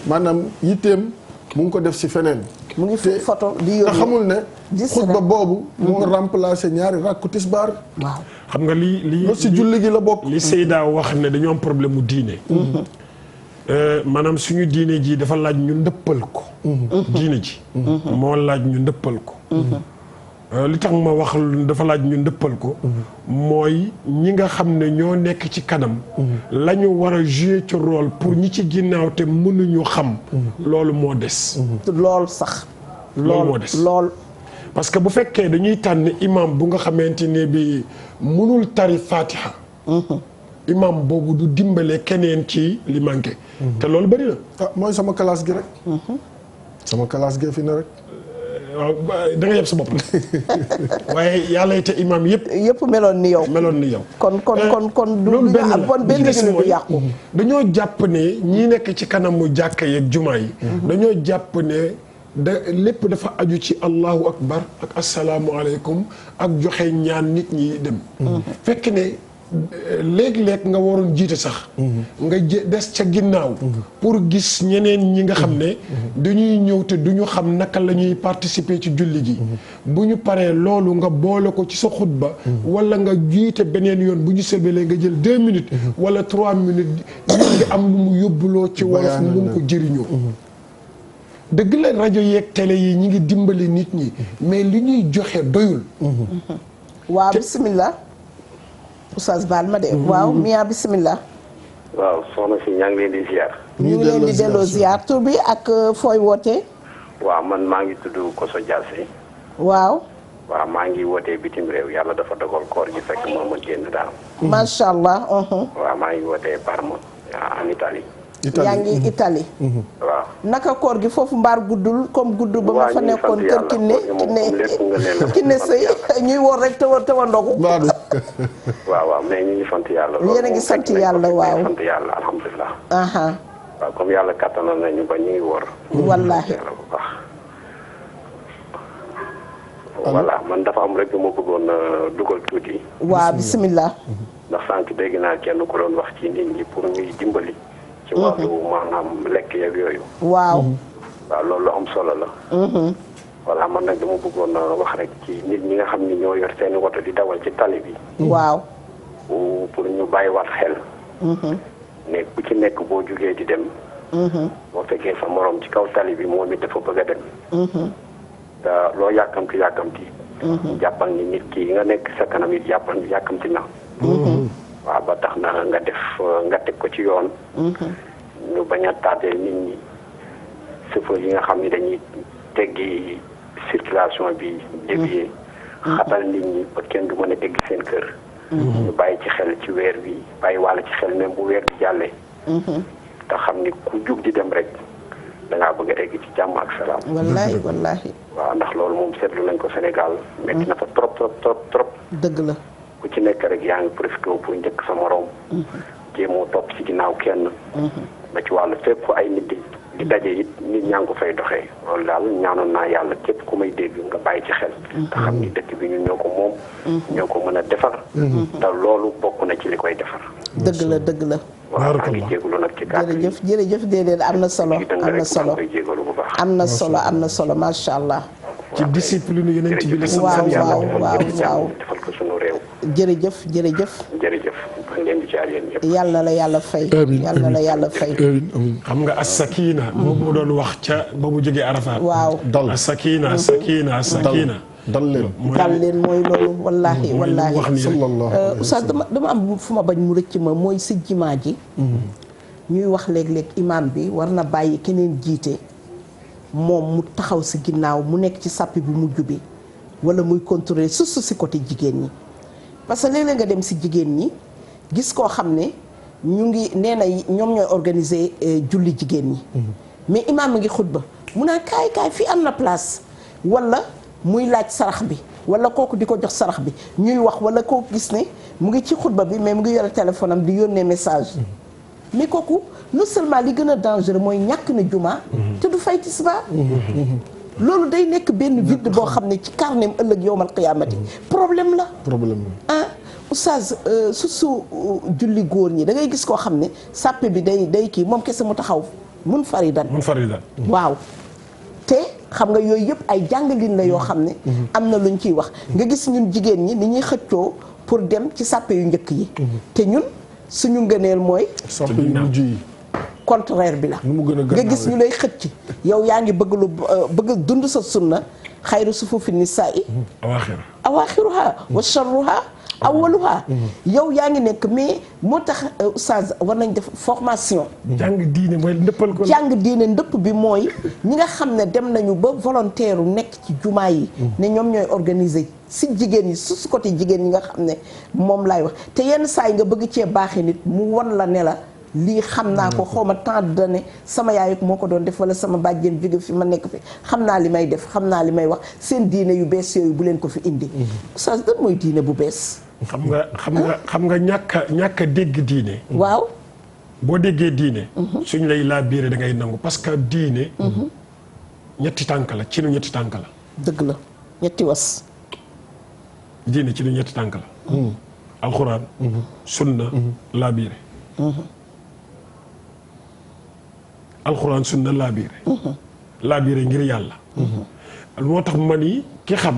S2: maanaam yitteem mu ngi ko def si feneen
S1: mu ngi photo di yónnee
S2: nga xamul ne xutba boobu moo remplacé ñaari rakku tisbaar
S4: waaw xam nga lii
S2: loolu si julli gi la bokk
S4: li Seyda wax ne dañoo am problème mu diine maanaam suñu diine ji dafa laaj ñu ndëppal ko diine ji moo laaj ñu ndëppal ko li tax ma wax dafa laaj ñu ndëppal ko mooy ñi nga xam ne ñoo nekk ci kanam la ñu war a jouer ci rôle pour ñi ci ginnaaw te mënuñu xam loolu moo des
S1: lool sax
S4: loolu moo des
S1: lool
S4: parce que bu fekkee dañuy tànn imam bu nga xamante ne bi mënul tari fatiha imam boobu du dimbale keneen ci li manqué te loolu bëri na
S2: mooy sama classe gi rek sama classe gi fi ne rek
S4: waaw da nga yeb sa bopp waaye yàlla te imam
S1: yëpp meloon ni yow kon
S4: loolu
S1: benn du yàqu
S4: dañoo jàpp ne ñi nekk ci kanamu jàkka yeeg jumaa yi dañoo jàpp ne lépp dafa aju ci allahu akbar ak asalaamualeykum ak joxe ñaan nit ñi dem fekk ne léeg-léeg nga waroon jiite sax nga des ca ginnaaw pour gis ñeneen ñi nga xam ne dañuy ñëw te duñu xam naka la ñuy participer ci julli gi bu ñu paree loolu nga boole ko ci sa xutba wala nga jiite beneen yoon bu ñu sëbalee nga jël 2 minutes wala 3 minutes ñu ngi am lu mu yóbbuloo ci wolof mun ko jëriñoo dëgg la rajo yeeg télé yi ñi ngi dimbali nit ñi mais li ñuy joxe doyul
S1: waaw bismillah oustaz baal ma de waaw Mia bismillah
S6: waaw soxna si ñaa ngi leen di ziar.
S1: ñu ngi leen di delloo ziar tur bi ak fooy wootee
S6: waaw man maa ngi tudd Koso Diassé.
S1: waaw
S6: waaw maa ngi wootee bitim réew yàlla dafa dogal koor gi fekk ma génn daal.
S1: macha allah.
S6: waaw maa ngi wootee Parma en Italie.
S1: yaa ngi Italie.
S6: waaw
S1: naka koor gi foofu mbaar guddul comme gudd ba ma fa nekkoon kër kinne sëy ñuy woor rek tawa ndogu.
S6: waaw mais ñu ngi sant yàlla.
S1: yéen a ngi sant yàlla waaw
S6: sant yàlla alhamdulilah. waaw comme yàlla kattanal nañu ba ñu ngi woor.
S1: wallaahi.
S6: voilà man dafa am rek lu ma bëggoon dugal tuuti.
S1: waaw bisimilah.
S6: ndax sànq dégg naa kenn ku doon wax ci nit ñi pour ñuy dimbali. ci wàllu maanaam lekk yeeg yooyu.
S1: waaw.
S6: waaw loolu lu am solo la. voilà man nag dama bëggoon wax rek ci nit ñi nga xam ni ñoo yor seeni woto di dawal ci tali bi.
S1: waaw.
S6: pour ñu bàyyiwaat xel. ne ku ci nekk boo jugee di dem. boo fekkee sa morom ci kaw tali bi moom it dafa bëgg a dem. te loo yàkkamti. jàppal ni nit ki nga nekk sa kanam it jàppal ni yàkkamti na. waaw ba tax na nga teg ko ci yoon. ñu bañ a tardé nit ñi chauffeur yi nga xam ni dañuy teggi circulation bi dévier xatal nit ñi ba kenn du mën a egg seen kër. ñu bàyyi ci xel ci weer bi bàyyi wàlla ci xel même bu weer bi jàllee. te xam ni ku jug di dem rek da ngaa bëgg a egg ci jàmm ak salaam.
S1: wallaahi.
S6: waaw ndax loolu moom seetlu nañ ko Sénégal. métti na fa trop. dëgg
S1: la.
S6: ku ci nekk rek yaa ngi profité pour njëkk sa morom. jéemoo topp ci ginnaaw kenn. ba ci wàllu fépp ay nit di daje it nit ñaa ngi ko fay doxee loolu daal ñaanoon naa yàlla képp ku may dégg nga bàyyi ci xel. te xam ni dëkk bi ñun ñoo ko moom. ñoo ko mën a defar. te loolu bokk na ci li koy defar.
S1: dëgg la.
S6: waaw maa ngi jégalu nag ci kàddu yi
S1: jërëjëf déedéet am na solo. am na solo macha allah.
S4: ci discipline yeneen ci biir.
S1: waaw.
S6: defal ko sunu réew.
S1: jërëjëf.
S6: ngeen di jaar yéen ñëpp.
S1: yàlla na la yàlla fay. yàlla na la yàlla fay.
S4: xam nga as-sakina. boobu mu doon wax ca ba mu jógee Arafat.
S1: waaw
S2: dal
S4: as-sakina.
S2: dal
S1: leen mooy loolu wallaahi.
S2: Oustaz
S1: dama am fu ma bañ mu rëcc ma mooy si jimaa ji. ñuy wax léeg-léeg imam bi war na bàyyi keneen jiite moom mu taxaw si ginnaaw mu nekk ci sàppi bu mujj bi wala muy contrôler surtout si côté jigéen ñi parce que léeg-léeg nga dem si jigéen ñi gis koo xam ne ñu ngi nee na ñoom ñooy organiser julli jigéen ñi mais imam mi ngi xutba mu naan kaay fii am na place wala muy laaj sarax bi wala kooku di ko jox sarax bi ñuy wax wala kooku gis ne mu ngi ci xutba bi mais mu ngi yore téléphone am di yónnee message mais kooku non seulement li gën a dangereux mooy ñàkk na juma te du fay tisbaar loolu day nekk benn vide boo xam ne ci carnet ëllëg yowmal qiyaamati problème la oustaz su julli góor ñi da ngay gis koo xam ne sàppe bi day kii moom kese mu taxaw mun faridan waaw te xam nga yooyu yëpp ay jàngalin la yoo xam ne am na luñ ciy wax nga gis ñun jigéen ñi ni ñuy xëccoo pour dem ci sàppe yu njëkk yi te ñun suñu ngëneel mooy
S2: sàppe yu mujj yi
S1: contraire bi la nga gis ñu lay xëcc yow yaa ngi bëgg dund sa sunna xayru sufufi nisaa'i awaaxiruha wa sharruha awwaluha yow yaa ngi nekk mais moo tax oustaz war nañ def formation
S4: jàng diine mooy ndëppal ko
S1: jàng diine ndëpp bi mooy ñi nga xam ne dem nañu ba volontaire nekk ci jumaa yi ne ñoom ñooy organiser si jigéen ñi su côté jigéen ñi nga xam ne moom laay wax te yenn saa yi nga bëgg cee baaxee nit mu won la ne la lii xam naa ko xaw ma tant d'années sama yaay moo ko doon def wala sama bàjjen jóge fi ma nekk fi xam naa li may def xam naa li may wax seen diine yu bees yooyu bu leen ko fi indi oustaz dan mooy diine bu bees
S4: xam nga ñàkk a dégg diine
S1: waaw
S4: boo déggee diine suñ lay laa biire da ngay nangu parce que diine ñetti tànk la ci nu ñetti tànk la
S1: dëgg la ñetti was
S4: diine ci nu ñetti tànk la alxuraan sunna laa biire alxuraan sunna laa biire ngir yàlla moo tax man yi ki xam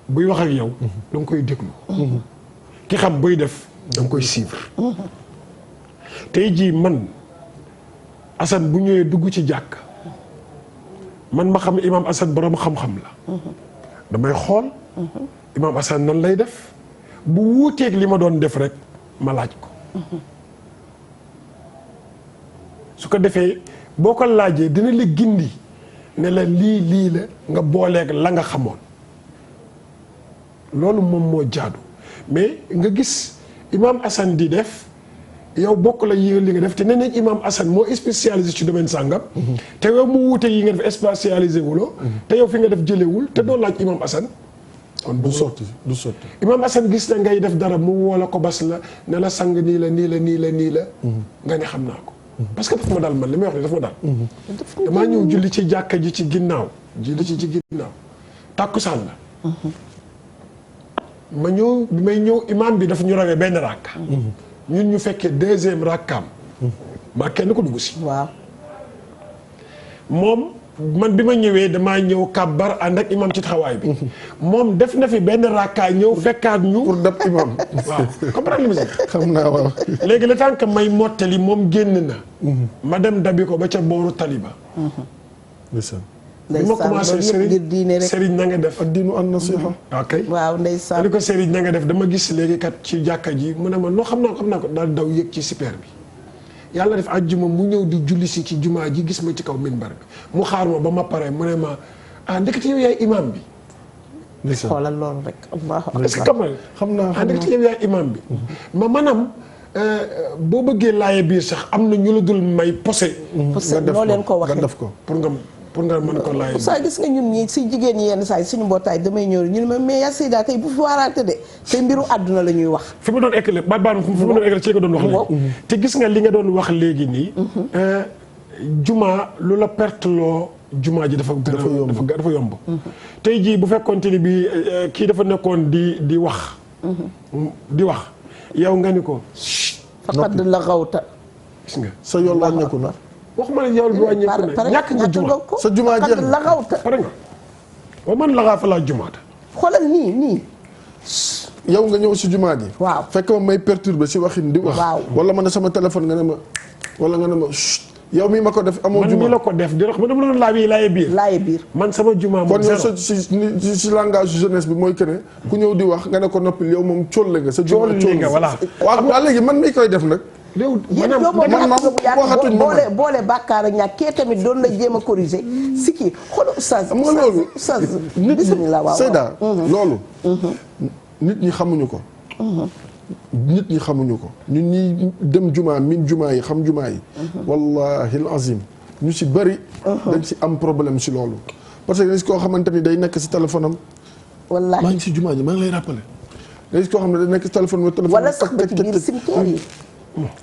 S4: buy wax ak yow da nga koy déglu ki xam buy def da nga koy suivre tey jii man Assane bu ñëwee dugg ci jàkk man ma xam imaam Assane borom xam-xam la damay xool imaam Assane nan lay def bu wuuteeg li ma doon def rek ma laaj ko su ko defee boo ko laajee dina la gindi ne la lii la nga booleeg la nga xamoon loolu moom moo jaadu mais nga gis imam Assane di def yow bokk la yi li nga def te nee nañ imam Assane moo spécialisé ci domaine sàngam te yow mu wuute yi nga def spécialisé wuloo te yow fi nga def jëlewul te doo laaj imam Assane kon
S2: du sotti du sotti.
S4: imam Assane gis na ngay def dara mu woo la ko bas la ne la sang nii la nii la nii la nii la nga ne xam naa ko parce que daf ma dal man li may wax ne daf ma dal damaa ñëw julli ci jàkka ji ci ginnaaw tàkkusaan la ma ñëw bi may ñëw imam bi dafa ñu rawee benn rakka ñun ñu fekkee deuxième rakkaam maa kenn ko dugg si
S1: waaw
S4: moom man bi ma ñëwee damaa ñëw kàbbar ànd ak imam ci taxawaay bi moom def na fi benn rakkaa ñëw fekkaat ñu
S2: pour dab imam.
S4: waaw comprendre li ma si
S2: xam naa waaw.
S4: léegi le temps que may mottali moom génn na ma dem dabi ko ba ca booru taliba
S2: ndeysaan.
S4: bi ma commencé
S1: ngir diine rek
S4: Serigne na nga def
S2: ak diinu an nasiha.
S4: ok
S1: waaw ndeysaan
S4: ni ko Serigne na nga def dama gis léegi kat ci jàkka ji mu ne ma noo xam naa ko daal daw yëg ci super bi yàlla def àjjuma mu ñëw di julli si ci jumaa ji gis ma ci kaw minbar bi mu xaar ma ba ma pare mu ne ma ndekete yow yaay imam bi
S2: ndeysaan.
S1: xoolal loolu rek allahu
S4: est-ce que
S1: akbar
S2: xam naa
S4: ndekete yow yaay imam bi ma maanaam boo bëggee laaye biir sax am na ñu la dul may posé
S1: noo leen ko waxee
S2: nga def ko.
S4: pour nga mën ko laaye
S1: saa gis nga ñun ñi si jigéen ñi yenn saa yi suñu mbootaay damay ñëw ñu ne ma mais yaa Seyda tey bu fi waaraate de tey mbiru àdduna la ñuy wax
S4: fi ma doon ekkale fi ma doon ekkale ci nga doon wax léegi te gis nga li nga doon wax léegi nii jumaa lu la perte loo jumaa ji dafa yomb tey jii bu fekkoonte ni bi kii dafa nekkoon di wax yow nga ni ko
S1: faqad la xawta
S4: gis nga
S2: sa yoon wàññeeku na.
S4: waxuma ne yow bi wàññeeku ne ñàkk nga jumaa
S2: sa jumaa jeex
S1: faqad la xawta
S4: pare nga wa man laxaa fa laa jumaata
S1: xoolal nii
S2: yow nga ñëw si jumaa ji.
S1: waaw
S2: fekk ma may perturber si waxin di wax.
S1: waaw
S2: wala ma ne sama téléphone nga ne ma wala nga ne ma yow mii ma ko def amoo
S4: man
S2: jumaa.
S4: mii la ko def di wax ma dama doon laaye biir man sama jumaa moom
S2: kon yow
S4: zéro
S2: si langage jeunesse bi mooy que ne ku ñëw di wax nga ne ko noppil yow moom cóol nga sa jumaa
S4: Cóol nga voilà.
S2: waaw léegi man mi koy def nag.
S4: léew
S1: yéen
S2: waxatuñ ma
S1: boole bàkkaar ak ñàkk kee tamit doon la jéem a corriger si kii xoolal oustaz
S2: xam nga loolu
S1: oustaz
S2: nit
S1: bismillah waaw
S2: Seyda loolu nit ñi xamuñu ko nit ñi xamuñu ko ñun ñi dem jumaa min jumaa yi xam jumaa yi wallahi al azim ñu si bëri dañ si am problème si loolu parce que gis koo xamante ni day nekk si téléphone am
S1: wallaahi
S2: maa ngi si jumaa ji maa ngi lay rappelé gis koo xam ne day nekk si téléphone bi
S1: wala sax ba ci biir cimetière yi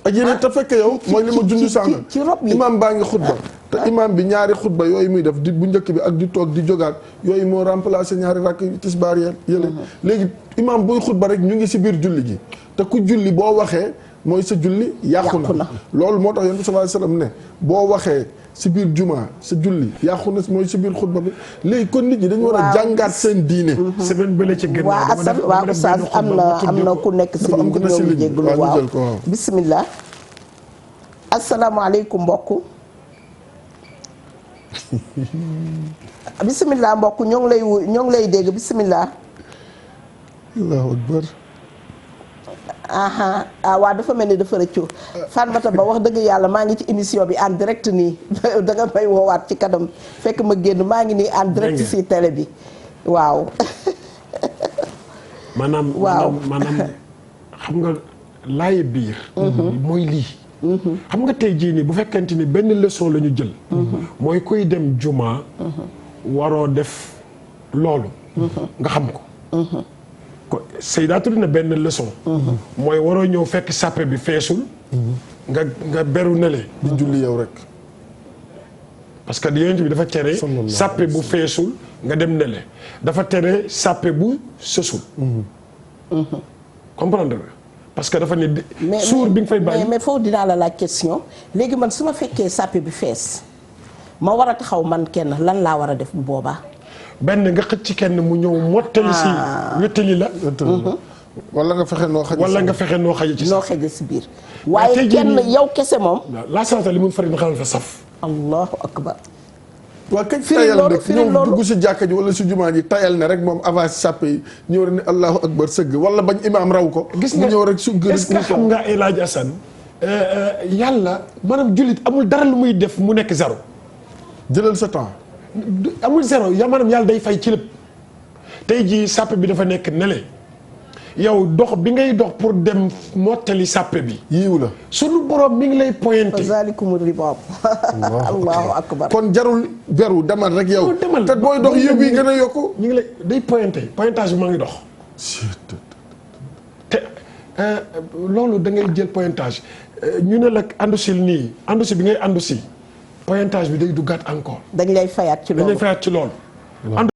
S2: ak yeneen te fekk yow mooy li ma junj sànq
S1: ci rob yi
S2: imaam baa ngi xutba te imaam bi ñaari xutba yooyu muy def di bu njëkk bi ak di toog di jogaat yooyu moo remplacé ñaari rakk tisbaar yële léegi imaam buy xutba rek ñu ngi si biir julli gi te ku julli boo waxee mooy sa julli yàqu na loolu moo tax yonent bi sallallahu alayhi wasallam ne boo waxee si biir jumaa sa julli yàqu na mooy si biir xutba bi léegi kon nit ñi dañu war a jàngaat seen diine
S4: semaine bële ci gën
S1: waa Assane waa oustaz am na ku nekk si ligne bi ñoo ngi jégalu waaw bismillah asalaamaaleykum mbokk bismillah mbokk ñoo ngi lay dégg bismillah
S2: allahu akbar
S1: waaw dafa mel ni dafa rëccu Fatmata Ba wax dëgg yàlla maa ngi ci émission bi en direct nii da nga may woowaat ci kanam fekk ma génn maa ngi nii en direct si télé bi waaw
S4: maanaam xam nga laaye biir mooy lii xam nga tey jii nii bu fekkente ni benn leçon la ñu jël mooy kuy dem jumaa waroo def loolu nga xam ko Seyda tudd na benn leçon mooy waroo ñëw fekk sàppe bi feesul nga beru nele
S2: di julli yow rek
S4: parce que yonent bi dafa tere sàppe bu feesul nga dem nele dafa tere sàppe bu sësul comprendre nga parce que dafa ne suur bi nga fay bàyyi
S1: mais foofu dinaa la laaj question léegi man su ma fekkee sàppe bi fees ma war a taxaw man kenn lan laa war a def bu boobaa
S4: benn nga xëcc ci kenn mu ñëw mottali si wéttali la
S2: wala nga fexe noo xaje
S1: si biir waaye kenn yow kese moom
S4: la sanata li mun fari na xalal fa saf
S1: allahu akbar
S2: waa kañ tayal rek ñëw dugg si jàkka ji wala si jumaa ji tayal ne rek moom avant sàppe yi ñëw rek ne allahu akbar sëgg wala bañ imaam raw ko
S4: gis nga
S2: ñëw rek su
S4: est-ce que xam nga El Hadj Assane yàlla maanaam jullit amul dara lu muy def mu nekk zéro
S2: jëlal sa temps
S4: amul zéro maanaam yàlla day fay ci lépp tey jii sàppe bi dafa nekk nele yow dox bi ngay dox pour dem mottali sàppe bi
S2: yiiw la
S4: sunu borom mi ngi lay pointé
S1: zalikum ribaab allahu akbar
S2: kon jarul beru demal rek yow
S4: demal
S2: te booy dox yiw bi gën a yokku
S4: ñu ngi lay day pointé pointage bi maa ngi dox te loolu da ngay jël pointage ñu ne la àndu si nii àndu si bi ngay àndu si pointage bi day duggaat encore
S1: dañ lay fayaat ci loolu
S4: dañ lay fayaat ci loolu